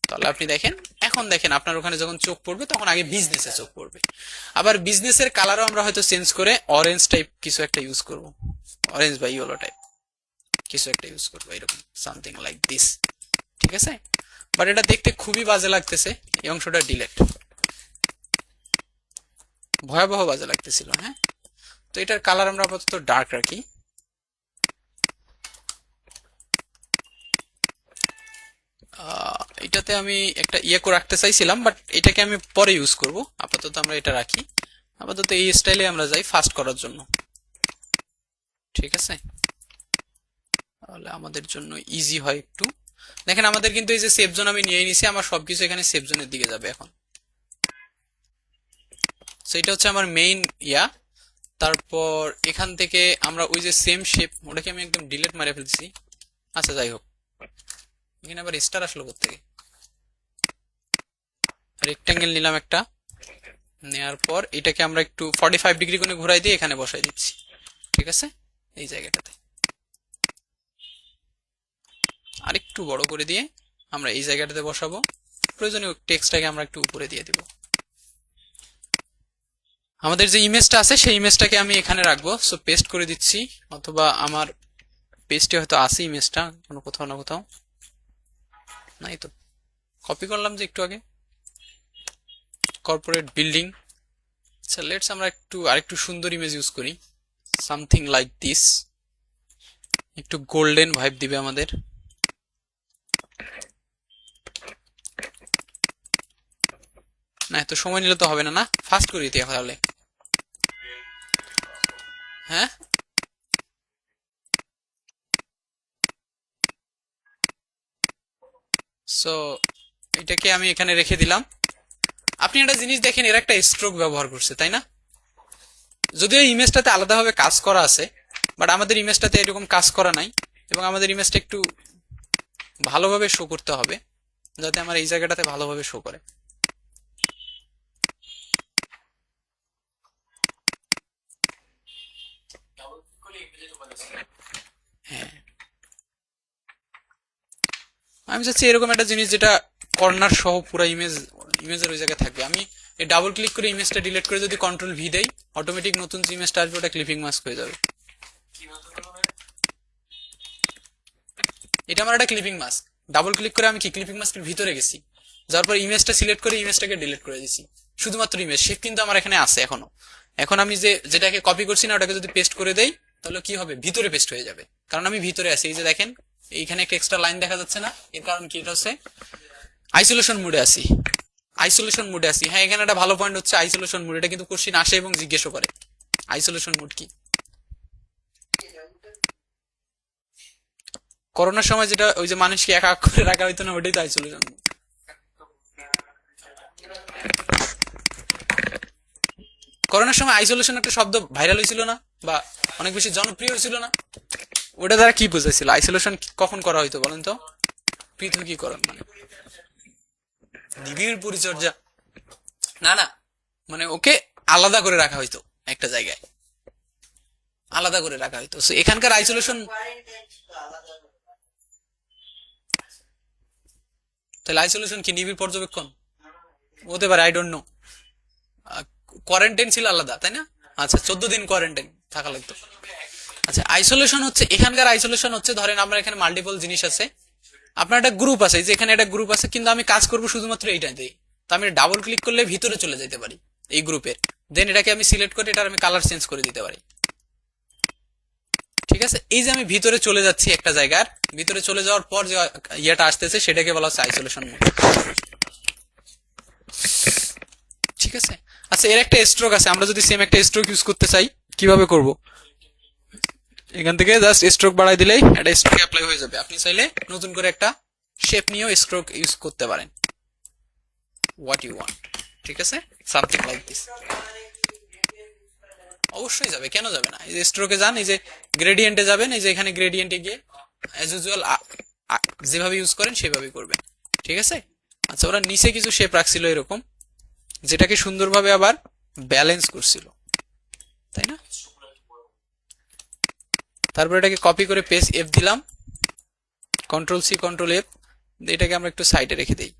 তাহলে আপনি দেখেন, এখন দেখেন আপনার ওখানে যখন চোখ পড়বে, তখন আগে বিজনেসে চোখ পড়বে। আবার বিজনেসের কালারও আমরা হয়তো চেঞ্জ করে অরেঞ্জ টাইপ কিছু একটা ইউজ করব, অরেঞ্জ বা ইয়েলো টাইপ কিছু একটা ইউজ করবো, এরকম সামথিং লাইক দিস, ঠিক আছে। বাট এটা দেখতে খুবই বাজে লাগতেছে, এই অংশটা ডিলেট, ভয়াবহ বাজে লাগতেছিল। হ্যাঁ, তো এটার কালার আমরা আপাতত ডার্ক রাখি। এটাতে আমি একটা ইয়ে করে রাখতে চাইছিলাম, বাট এটাকে আমি পরে ইউজ করব। আপাতত আমরা এটা রাখি, আপাতত এই স্টাইলে আমরা যাই ফাস্ট করার জন্য, ঠিক আছে। তাহলে আমাদের জন্য ইজি হয় একটু। দেখেন আমাদের কিন্তু এই যে সেভ জোন আমি নিয়ে নিছি, আমার সবকিছু এখানে সেভ জোনের দিকে যাবে এখন। সো এটা হচ্ছে আমার মেইন ইয়া। তারপর এখান থেকে আমরা ওই যে সেম শেপ, ওটাকে আমি একদম ডিলিট মারে ফেলছি। আচ্ছা যাই হোক, এখানে আবার স্টার আসলো কোত্থেকে। রেক্টাঙ্গেল নিলাম একটা, নেওয়ার পর এটাকে আমরা একটু 45 ডিগ্রি কোণে ঘুরাই দিয়ে এখানে বসাই দিচ্ছি, ঠিক আছে। এই জায়গাটাতে আরেকটু বড় করে দিয়ে আমরা এই জায়গাটাতে বসাবো। প্রয়োজনীয় টেক্সটটাকে আমরা একটু উপরে দিয়ে দিব। আমাদের যে ইমেজটা আছে সেই ইমেজটাকে আমি এখানে রাখবো। সো পেস্ট করে দিচ্ছি, অথবা আমার পেস্টে হয়তো আছে ইমেজটা কোনো কোথাও না কোথাও, নাই তো, কপি করলাম যে একটু আগে, কর্পোরেট বিল্ডিং। আচ্ছা লেটস আমরা একটু আরেকটু সুন্দর ইমেজ ইউজ করি, সামথিং লাইক দিস, একটু গোল্ডেন ভাইব দিবে আমাদের। না এত সময় নিলে তো হবে না, না ফাস্ট করি তাহলে। হ্যাঁ, সো এটাকে আমি এখানে রেখে দিলাম। আপনি একটা জিনিস দেখেন, এর একটা স্ট্রোক ব্যবহার করছে, তাই না। যদিও ইমেজটাতে আলাদাভাবে কাজ করা আছে, বাট আমাদের ইমেজটাতে এরকম কাজ করা নাই, এবং আমাদের ইমেজটা একটু ভালোভাবে শো করতে হবে, যাতে আমার এই জায়গাটাতে ভালোভাবে শো করে। হ্যাঁ, আমি চাচ্ছি এরকম একটা জিনিস যেটা কর্নার সহ পুরো ইমেজের ওই জায়গায় থাকবে। আমি এই ডাবল ক্লিক করে ইমেজটা ডিলিট করে যদি কন্ট্রোল ভি দেই, অটোমেটিক নতুন যে ইমেজটা আসবে ওটা ক্লিপিং মাস্ক হয়ে যাবে। এটা আমার একটা ক্লিপিং মাস্ক। ডাবল ক্লিক করে আমি কি ক্লিপিং মাস্কের ভিতরে গেছি, যার পর ইমেজটা সিলেক্ট করে ইমেজটাকে ডিলিট করে দিছি। শুধুমাত্র ইমেজ শেপ কিন্তু আমার এখানে আছে এখনো। এখন আমি যেটাকে কপি করছি না, ওটাকে যদি পেস্ট করে দেই, তাহলে কি হবে, ভিতরে পেস্ট হয়ে যাবে, কারণ আমি ভিতরে আছি। এই যে দেখেন এইখানে একটা এক্সট্রা লাইন দেখা যাচ্ছে না, এর কারণ কি, এটা হচ্ছে আইসোলেশন মোডে আছি, আইসোলেশন মোডে আছি। হ্যাঁ, এখানে একটা ভালো পয়েন্ট হচ্ছে আইসোলেশন মোড, এটা কিন্তু কোশ্চিন আসে এবং জিজ্ঞেসও করে আইসোলেশন মোড কি। করোনার সময় যেটা ওই যে মানুষকে একা এক করে রাখা হইতো না, ওটাই তো আইসোলেশন। করোনার সময় আইসোলেশন একটা শব্দ ভাইরাল হয়েছিল না, বা অনেক বেশি জনপ্রিয় হয়েছিল না? ওটা দ্বারা কি বুঝাইছিল? আইসোলেশন কখন করা হইতো বলেন তো? পৃথকীকরণ মানে নিবিড় পরিচর্যা না, না, মানে ওকে আলাদা করে রাখা হইতো একটা জায়গায়, আলাদা করে রাখা হইতো। So এখানকার আইসোলেশন, তাহলে আইসোলেশন কি নিবিড় পর্যবেক্ষণ হতে পারে? I don't no. কোয়ারেন্টাইন ছিল আলাদা, তাই না? আচ্ছা, 14 দিন কোয়ারেন্টাইন থাকা লাগতো। আচ্ছা, আইসোলেশন হচ্ছে, এখানকার আইসোলেশন হচ্ছে, ধরেন আমার এখানে মাল্টিপল জিনিস আছে, আপনার একটা গ্রুপ আছে, যে এখানে একটা গ্রুপ আছে, কিন্তু আমি কাজ করবো শুধুমাত্র এইটাতেই। তো আমি ডাবল ক্লিক করলে ভিতরে চলে যেতে পারি এই গ্রুপের, দেন এটাকে আমি সিলেক্ট করে এটার আমি কালার চেঞ্জ করে দিতে পারি। ঠিক আছে, এই যে আমি ভিতরে চলে যাচ্ছি একটা জায়গার ভিতরে, চলে যাওয়ার পর যে ইয়েটা আসতেছে সেটাকে বলা হচ্ছে আইসোলেশন মোড। ঠিক আছে। আচ্ছা, এর একটা স্ট্রোক আছে, আমরা যদি সেম একটা স্ট্রোক ইউজ করতে চাই কিভাবে করব? এখান থেকে জাস্ট স্ট্রোক বাড়াই দিলেই একটা স্ট্রোক অ্যাপ্লাই হয়ে যাবে। আপনি চাইলে নতুন করে একটা শেপ নিয়েও স্ট্রোক ইউজ করতে পারেন, হোয়াট ইউ ওয়ান্ট। ঠিক আছে, সামথিং লাইক দিস। অবশ্যই যাবে, কেন যাবে না? এই যে স্ট্রোকে যান, এই যে গ্রেডিয়েন্টে যাবেন, এই যে এখানে গ্রেডিয়েন্টে গিয়ে অ্যাজ ইউজুয়াল যেভাবে ইউজ করেন সেভাবেই করবেন। ঠিক আছে। আচ্ছা, ওরা নিচে কিছু শেপ রাখছিল এরকম, যেটাকে সুন্দরভাবে আবার ব্যালেন্স করছিল, তাই না? তারপর এটাকে কপি করে পেস্ট এফ দিলাম, কন্ট্রোল সি কন্ট্রোল এফ, এটাকে আমরা একটু সাইডে রেখে দিই।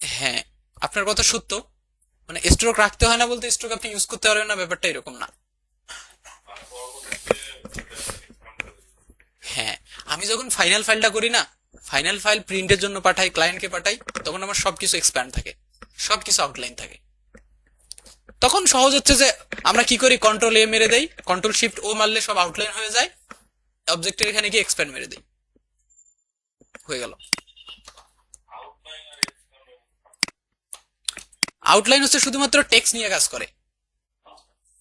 হ্যাঁ, আপনার কথা সত্য, মানে স্ট্রোক রাখতে হয় না বলতে স্ট্রোক আপনি ইউজ করতে পারবেন না, ব্যাপারটা এরকম না। হ্যাঁ, আমি যখন ফাইনাল ফাইলটা করি না, ফাইনাল ফাইল প্রিন্টের জন্য পাঠাই, ক্লায়েন্টকে পাঠাই, তখন আমার সবকিছু এক্সপ্যান্ড থাকে, সবকিছু আউটলাইন থাকে। তখন সহজ হচ্ছে যে আমরা কি করি, কন্ট্রোল এ মেরে দেই, কন্ট্রোল শিফট ও মারলে সব আউটলাইন হয়ে যায়, অবজেক্টের এখানে গিয়ে এক্সপ্যান্ড মেরে দেই, হয়ে গেল। আউটলাইন হচ্ছে শুধুমাত্র টেক্সট নিয়ে কাজ করে।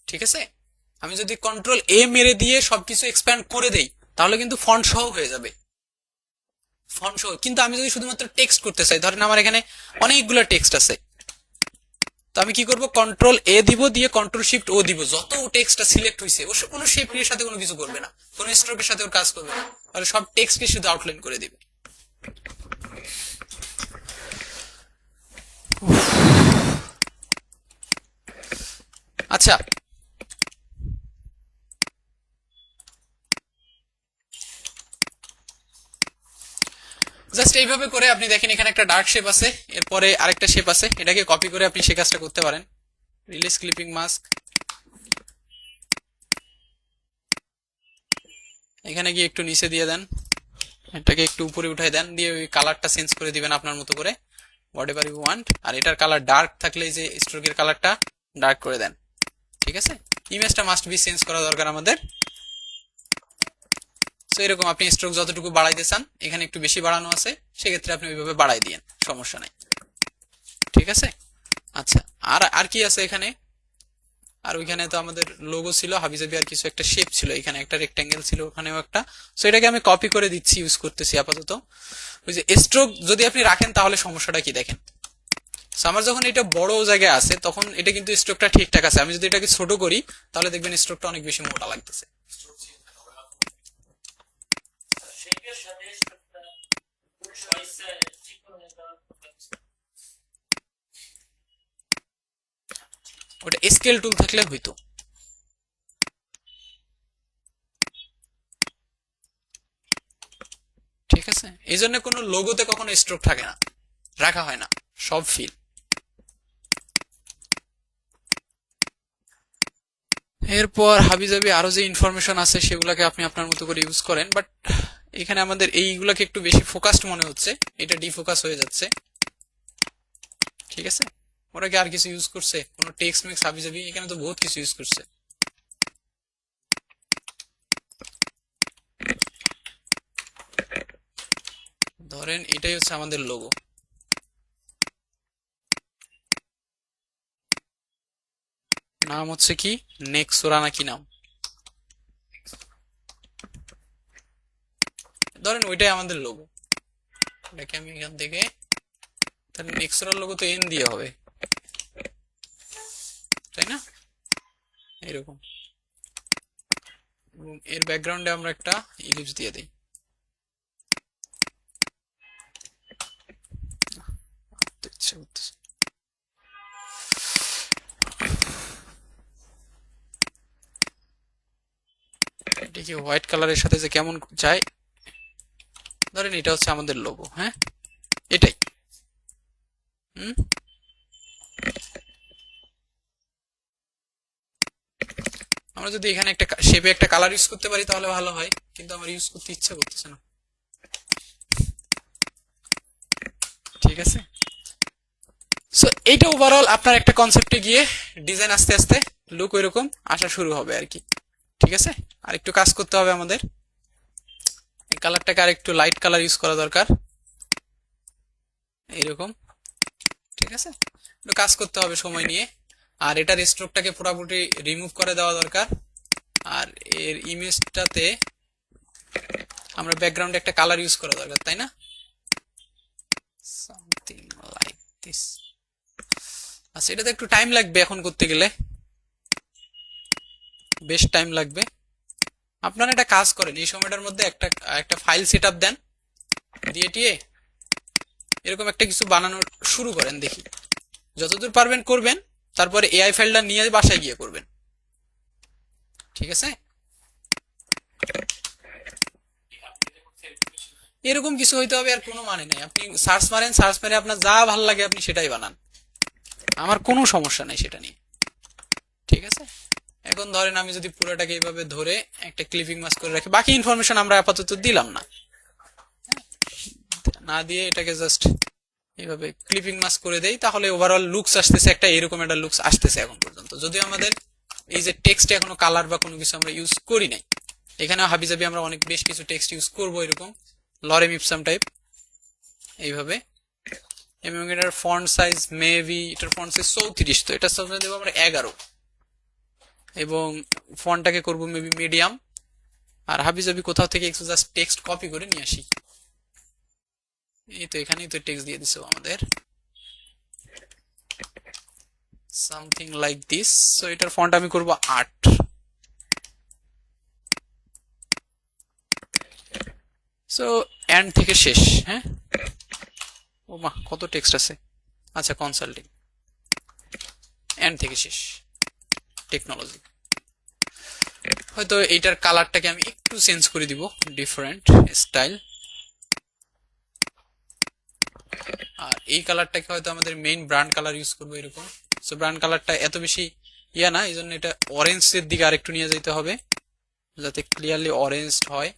ঠিক আছে, আমি যদি কন্ট্রোল এ মেরে দিয়ে সবকিছু এক্সপ্যান্ড করে দেই, তাহলে কিন্তু ফন্ট সহ হয়ে যাবে, ফন্ট সহ। কিন্তু আমি যদি শুধুমাত্র টেক্সট করতে চাই, ধরেন আমার এখানে অনেকগুলো টেক্সট আছে, তো আমি কি করব, কন্ট্রোল এ দিব, দিয়ে কন্ট্রোল শিফট ও দিব, যত টেক্সটটা সিলেক্ট হয়েছে ও কোনো শেপের সাথে কোনো কিছু করবে না, কোনো স্ট্রোকের সাথে ওর কাজ করবে না, তাহলে সব টেক্সটকে শুধু আউটলাইন করে দিবে। আচ্ছা, জাস্ট এইভাবে করে আপনি দেখেন, এখানে একটা ডার্ক শেপ আছে, এরপরে আরেকটা শেপ আছে, এটাকে কপি করে আপনি সে কাজটা করতে পারেন। রিলিজ ক্লিপিং মাস্ক, এখানে গিয়ে একটু নিচে দিয়ে দেন, এটাকে একটু উপরে উঠাই দেন, দিয়ে ওই কালারটা চেঞ্জ করে দিবেন আপনার মতো করে, হোয়াট এভার ইউ ওয়ান্ট। আর এটার কালার ডার্ক থাকলে যে স্ট্রোকের কালারটা ডার্ক করে দেন। ঠিক আছে, ইমেজটা মাস্ট বি চেঞ্জ করা দরকার আমাদের। তো এরকম আপনি স্ট্রোক যতটুকু বাড়াইতে চান, এখানে একটু বেশি বাড়ানো আছে, সেক্ষেত্রে আপনি ওইভাবে বাড়াই দিয়েন, সমস্যা নাই। ঠিক আছে। আচ্ছা, আর আর কি আছে এখানে? আর ওইখানে তো আমাদের লোগো ছিল, হাবিজাবি আর কিছু একটা শেপ ছিল, এখানে একটা রেক্ট্যাঙ্গেল ছিল, ওখানেও একটা। সো এটাকে আমি কপি করে দিচ্ছি, ইউজ করতেছি আপাতত। ওই যে স্ট্রোক যদি আপনি রাখেন তাহলে সমস্যাটা কি দেখেন। সো আমার যখন এটা বড় জায়গায় আছে, তখন এটা কিন্তু স্ট্রোকটা ঠিকঠাক আছে। আমি যদি এটাকে ছোট করি, তাহলে দেখবেন স্ট্রোকটা অনেক বেশি মোটা লাগতেছে। ওটা স্কেল টুল থাকলে হইতো। ঠিক আছে, এই জন্য কোনো লোগোতে কখনো স্ট্রোক থাকে না, রাখা হয় না, সব ফিল। এরপর হাবিজাবি আরো যে ইনফরমেশন আছে সেগুলোকে আপনি আপনার মতো করে ইউজ করেন, বাট এখানে আমাদের এইগুলাকে একটু বেশি ফোকাসড মনে হচ্ছে, এটা ডিফোকাস হয়ে যাচ্ছে। ঠিক আছে, ওরা কি আর কিছু ইউজ করছে? কোনো টেক্সট মেক্স হাবিজাবি, এখানে তো বহুত কিছু ইউজ করছে। ধরেন এটাই হচ্ছে আমাদের লোগো, নাম হচ্ছে কি, নেক্সোরা নাকি নাম, ধরেন ওইটাই আমাদের লোগো। এটাকে আমি এখান থেকে, তাহলে নেক্সোরার লোগো তো এন দিয়ে হবে, তাই না? এরকম। এবং এর ব্যাকগ্রাউন্ডে আমরা একটা ইলিপস দিয়ে দিই। ইচ্ছা করতেছে। এটা কি হোয়াইট কালারের সাথে যে কেমন যায়, ধরেন এটা হচ্ছে আমাদের লোগো, হ্যাঁ এটাই। হুম, আমরা যদি এখানে একটা শেপে একটা কালার ইউজ করতে পারি তাহলে ভালো হয়, কিন্তু আমার ইউজ করতে ইচ্ছা করতেছে না। ঠিক আছে, সো এইটা ওভারঅল আপনার একটা কনসেপ্টে গিয়ে ডিজাইন আস্তে আস্তে লুক ওইরকম আসা শুরু হবে আর কি। ঠিক আছে, আর একটু কাজ করতে হবে আমাদের, এই কালারটাকে আর একটু লাইট কালার ইউজ করা দরকার, এইরকম। ঠিক আছে, একটু কাজ করতে হবে সময় নিয়ে। আর এটার স্ট্রোকটাকে পুরোপুরি রিমুভ করে দেওয়া দরকার। আর এর ইমেজটাতে আমরা ব্যাকগ্রাউন্ডে একটা কালার ইউজ করা দরকার, তাই না? Something like this. আচ্ছা, এটাতে একটু টাইম লাগবে এখন করতে গেলে, বেশ টাইম লাগবে। আপনারা একটা কাজ করেন, এই সময়টার মধ্যে একটা একটা ফাইল সেট আপ দেন, দিয়ে টিয়ে এরকম একটা কিছু বানানো শুরু করেন, দেখি যতদূর পারবেন করবেন। তারপরে এআই ফাইলটা নিয়ে বাসায় গিয়ে করবেন। ঠিক আছে, এরকম কিছু হইতে হবে, আর কোনো মানে নাই। আপনি সার্চ মারেন, সার্চ মেরে আপনার যা ভালো লাগে আপনি সেটাই বানান, আমার কোনো সমস্যা নাই সেটা নিয়ে। ঠিক আছে, এখন ধরেন আমি যদি পুরোটাকে এইভাবে ধরে একটা ক্লিপিং মাস্ক করে রাখি, বাকি ইনফরমেশন আমরা আপাতত দিলাম না, না দিয়ে এটাকে জাস্ট এইভাবে ক্লিপিং মাস্ক করে দেই, তাহলে ওভারঅল লুকস আসতেছে একটা, এরকম একটা লুকস আসতেছে এখন পর্যন্ত। যদি আমাদের এই যে টেক্সটে এখনো কালার বা কোনো কিছু আমরা ইউজ করি নাই, এখানে হাবিজাবি আমরা অনেক বেশ কিছু টেক্সট ইউজ করবো, এরকম লরেম ইপসাম টাইপ এইভাবে। এবং এটার ফন্ট সাইজ মেবি, এটার ফন্ট সাইজ 34, তো এটার সামনে দেবো আমরা 11, এবং ফন্টটাকে করবো মেবি মিডিয়াম। আর হাবিজাবি কোথাও থেকে একটু জাস্ট টেক্সট কপি করে নিয়ে আসি, এই তো এখানেই তো টেক্সট দিয়ে দিছো আমাদের, সামথিং লাইক দিস। সো এটার ফন্ট আমি করব 8। সো এন্ড থেকে শেষ, হ্যাঁ। ও মা, কত টেক্সট আছে। আচ্ছা, কনসাল্টিং, এন্ড থেকে শেষ, টেকনোলজি। হয়তো এইটার কালারটাকে আমি একটু চেঞ্জ করে দিব, ডিফারেন্ট স্টাইল। আর এই কালারটাকে হয়তো আমাদের মেইন ব্র্যান্ড কালার ইউজ করবো, এরকম। সো ব্র্যান্ড কালারটা এত বেশি ইয়া না, এই জন্য এটা অরেঞ্জের দিকে আরেকটু নিয়ে যেতে হবে, যাতে ক্লিয়ারলি অরেঞ্জ হয়,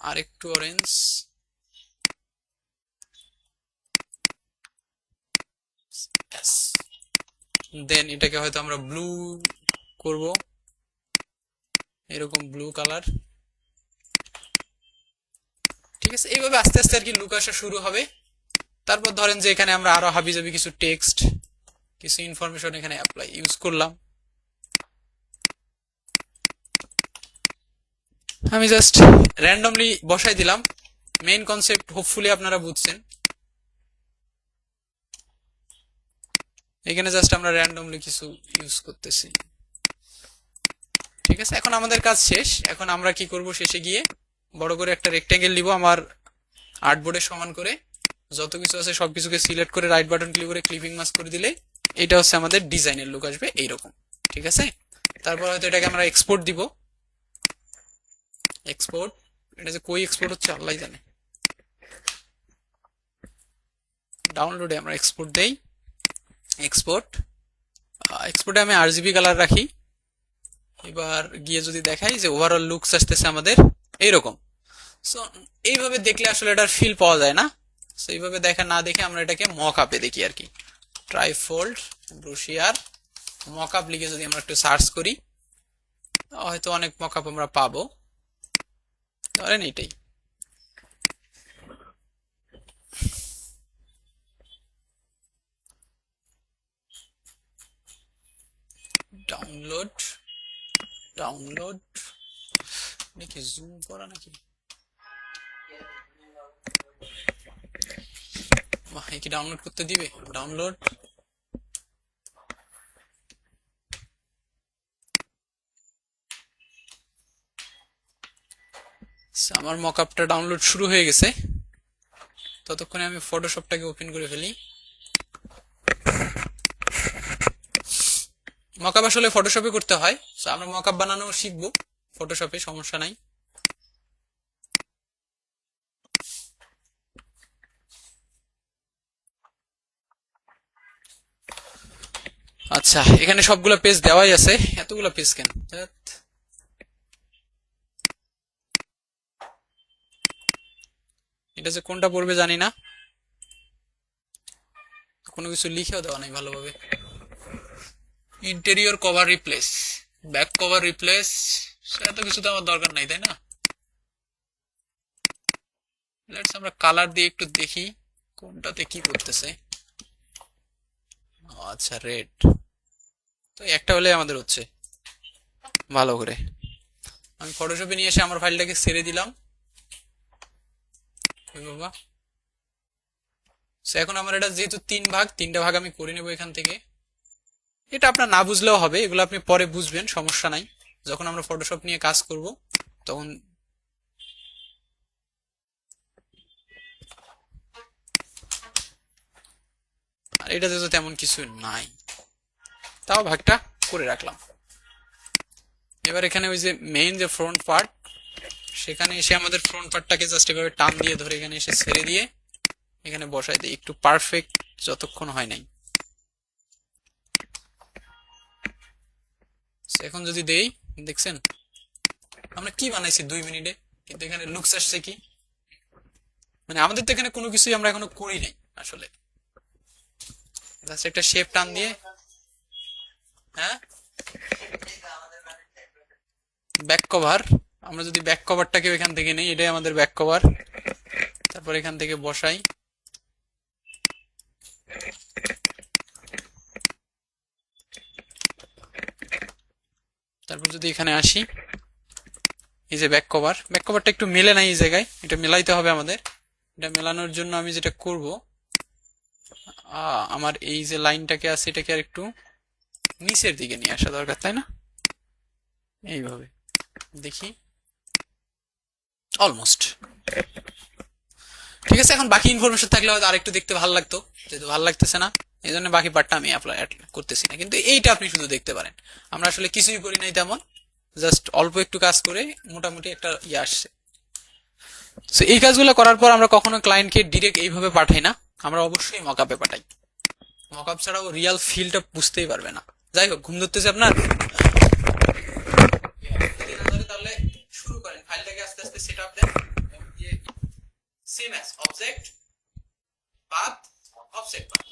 আরেকটু অরেঞ্জ। দেন এটাকে হয়তো আমরা ব্লু করব, এরকম ব্লু কালার। ঠিক আছে, এইভাবে আস্তে আস্তে আর কি লুক আসা শুরু হবে। তারপর ধরেন যে এখানে আমরা আরো হাবিজাবি কিছু টেক্সট, কিছু ইনফরমেশন এখানে অ্যাপ্লাই ইউজ করলাম। আমি জাস্ট র্যান্ডমলি বসাই দিলাম, মেইন কনসেপ্ট হোপফুলি আপনারা বুঝছেন। এখানে জাস্ট আমরা র্যান্ডমলি কিছু ইউজ করতেছি। ঠিক আছে, এখন আমাদের কাজ শেষ। এখন আমরা কি করব, শেষে গিয়ে বড় করে একটা রেক্টেঙ্গেল নিব আমার আর্টবোর্ডে সমান করে, যত কিছু আছে সবকিছুকে সিলেক্ট করে রাইট বাটন ক্লিক করে ক্লিপিং মাস্ক করে দিলে এটা হচ্ছে আমাদের ডিজাইনের লুক আসবে এইরকম। ঠিক আছে, তারপর হয়তো এটাকে আমরা এক্সপোর্ট দিব, এক্সপোর্ট, এটা যে কই এক্সপোর্ট হচ্ছে আল্লাহ জানে। ডাউনলোডে আমরা এক্সপোর্ট দেই, এক্সপোর্ট, এক্সপোর্টে আমি আরজিবি কালার রাখি। এবার গিয়ে যদি দেখাই যে ওভারঅল লুকস আসতেছে আমাদের এইরকম। সো এইভাবে দেখলে আসলে এটার ফিল পাওয়া যায় না, সো এইভাবে দেখা না দেখে আমরা এটাকে মক আপে দেখি আর কি। ট্রাইফোল্ড ব্রুশিয়ার মক আপ লিখে যদি আমরা একটু সার্চ করি, হয়তো অনেক মক আপ আমরা পাবো, ধরেন এইটাই। ডাউনলোড ডাউনলোড নাকি জুম করা নাকি কি ডাউনলোড করতে দিবে ডাউনলোড আমার মকআপটা ডাউনলোড শুরু হয়ে গেছে ততক্ষণে আমি ফটোশপটাকে ওপেন করে ফেলি মকআপ আসলে ফটোশপে করতে হয় সো আমরা মকআপ বানানো শিখবো ফটোশপে সমস্যা নাই আচ্ছা এখানে সবগুলা পেজ দেওয়াই আছে এতগুলা পেজ কেন এটা যে কোনটা পড়বে জানি না কোনো কিছু লিখেও দেওয়া নাই ভালোভাবে interior cover replace back cover replace সেটা কিছু তো আমার দরকার নাই তাই না লেটস আমরা কালার দিয়ে একটু দেখি কোনটাতে কি করতেছে আচ্ছা রেড তো একটা হলে আমাদের হচ্ছে ভালো করে আমি ফটোশপে নিয়ে এসে আমার ফাইলটাকে ছেড়ে দিলাম বাবা এখন আমার এটা যেহেতু তিনটা ভাগ আমি করে নেব এখান থেকে এটা আপনার না বুঝলেও হবে এগুলো আপনি পরে বুঝবেন সমস্যা নাই যখন আমরা ফটোশপ নিয়ে কাজ করব তখন আর এটাতে তো তেমন কিছু নাই তাও ভাগটা করে রাখলাম এবার এখানে ওই যে মেইন যে ফ্রন্ট পার্ট সেখানে এসে আমাদের ফ্রন্ট পার্টটাকে জাস্ট এভাবে টান দিয়ে ধরে এখানে এসে ছেড়ে দিয়ে এখানে বসাই দিই একটু পারফেক্ট যতক্ষণ হয় নাই এখন যদি দেই দেখছেন আমরা কি বানাইছি 2 মিনিটে কিন্তু এখানে লুকস আসছে কি মানে আমাদের তো এখানে কোনো কিছুই আমরা এখনো করি নাই আসলে জাস্ট একটা শেপ টান দিয়ে হ্যাঁ ব্যাক কভার আমরা যদি ব্যাক কভারটাকে এখান থেকে নেই এটাই আমাদের ব্যাক কভার তারপর এখান থেকে বসাই তারপর যদি এখানে আসি এই যে ব্যাক কভারটা একটু মেলে নাই এই জায়গায় এটা মেলাইতে হবে আমাদের এটা মেলানোর জন্য আমি যেটা করব আমার এই যে লাইনটাকে আছে এটাকে আর একটু নিচের দিকে নিয়ে আসা দরকার তাই না এইভাবে দেখি অলমোস্ট ঠিক আছে এখন বাকি ইনফরমেশন থাকলে হয়তো আরেকটু দেখতে ভালো লাগতো যেহেতু ভালো লাগতেছে না এই জন্য বাকি পার্টটা আমি অ্যাপ্লাই করতেছি না কিন্তু এইটা আপনি শুধু দেখতে পারেন আমরা আসলে কিছুই করি নাই তেমন জাস্ট অল্প একটু কাজ করে মোটামুটি একটা ইয়ে আসছে তো এই কাজগুলো করার পর আমরা কখনো ক্লায়েন্টকে ডিরেক্ট এইভাবে পাঠাই না আমরা অবশ্যই মকআপে পাঠাই মকআপ ছাড়াও রিয়েল ফিলটা বুঝতেই পারবে না যাই হোক ঘুম ধরতেছে আপনার তাহলে শুরু করেন ফাইলটাকে আস্তে আস্তে সেটআপ দেন same as object path offset path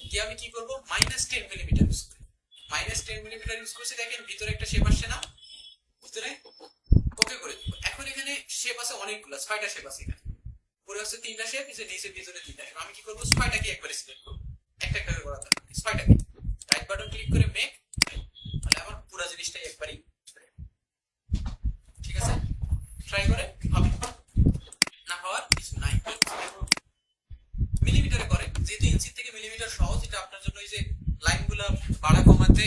কি আমি কি করব -10 মিমি ইউজ করি -10 মিমি ইউজ করছি দেখেন ভিতরে একটা শেপ আসছে না ভিতরে ওকে করে দিব এখন এখানে শেপ আছে অনেকগুলো 6টা শেপ আছে এখানে পুরো আছে 3টা শেপ নিচে ভিতরে 3টা শেপ আমি কি করব 6টাকে একবারে সিলেক্ট করব একটা একটা করে করা দরকার 6টাকে রাইট বাটন ক্লিক করে মেক তাহলে আমার পুরো জিনিসটাই একবারই ঠিক আছে ট্রাই করে হবে না হওয়ার কিছু নাই মিলিমিটারে করে যেহেতু ইঞ্চি থেকে মিলিমিটার সহজ এটা আপনার জন্য এই যে লাইনগুলো বাড়া কমাতে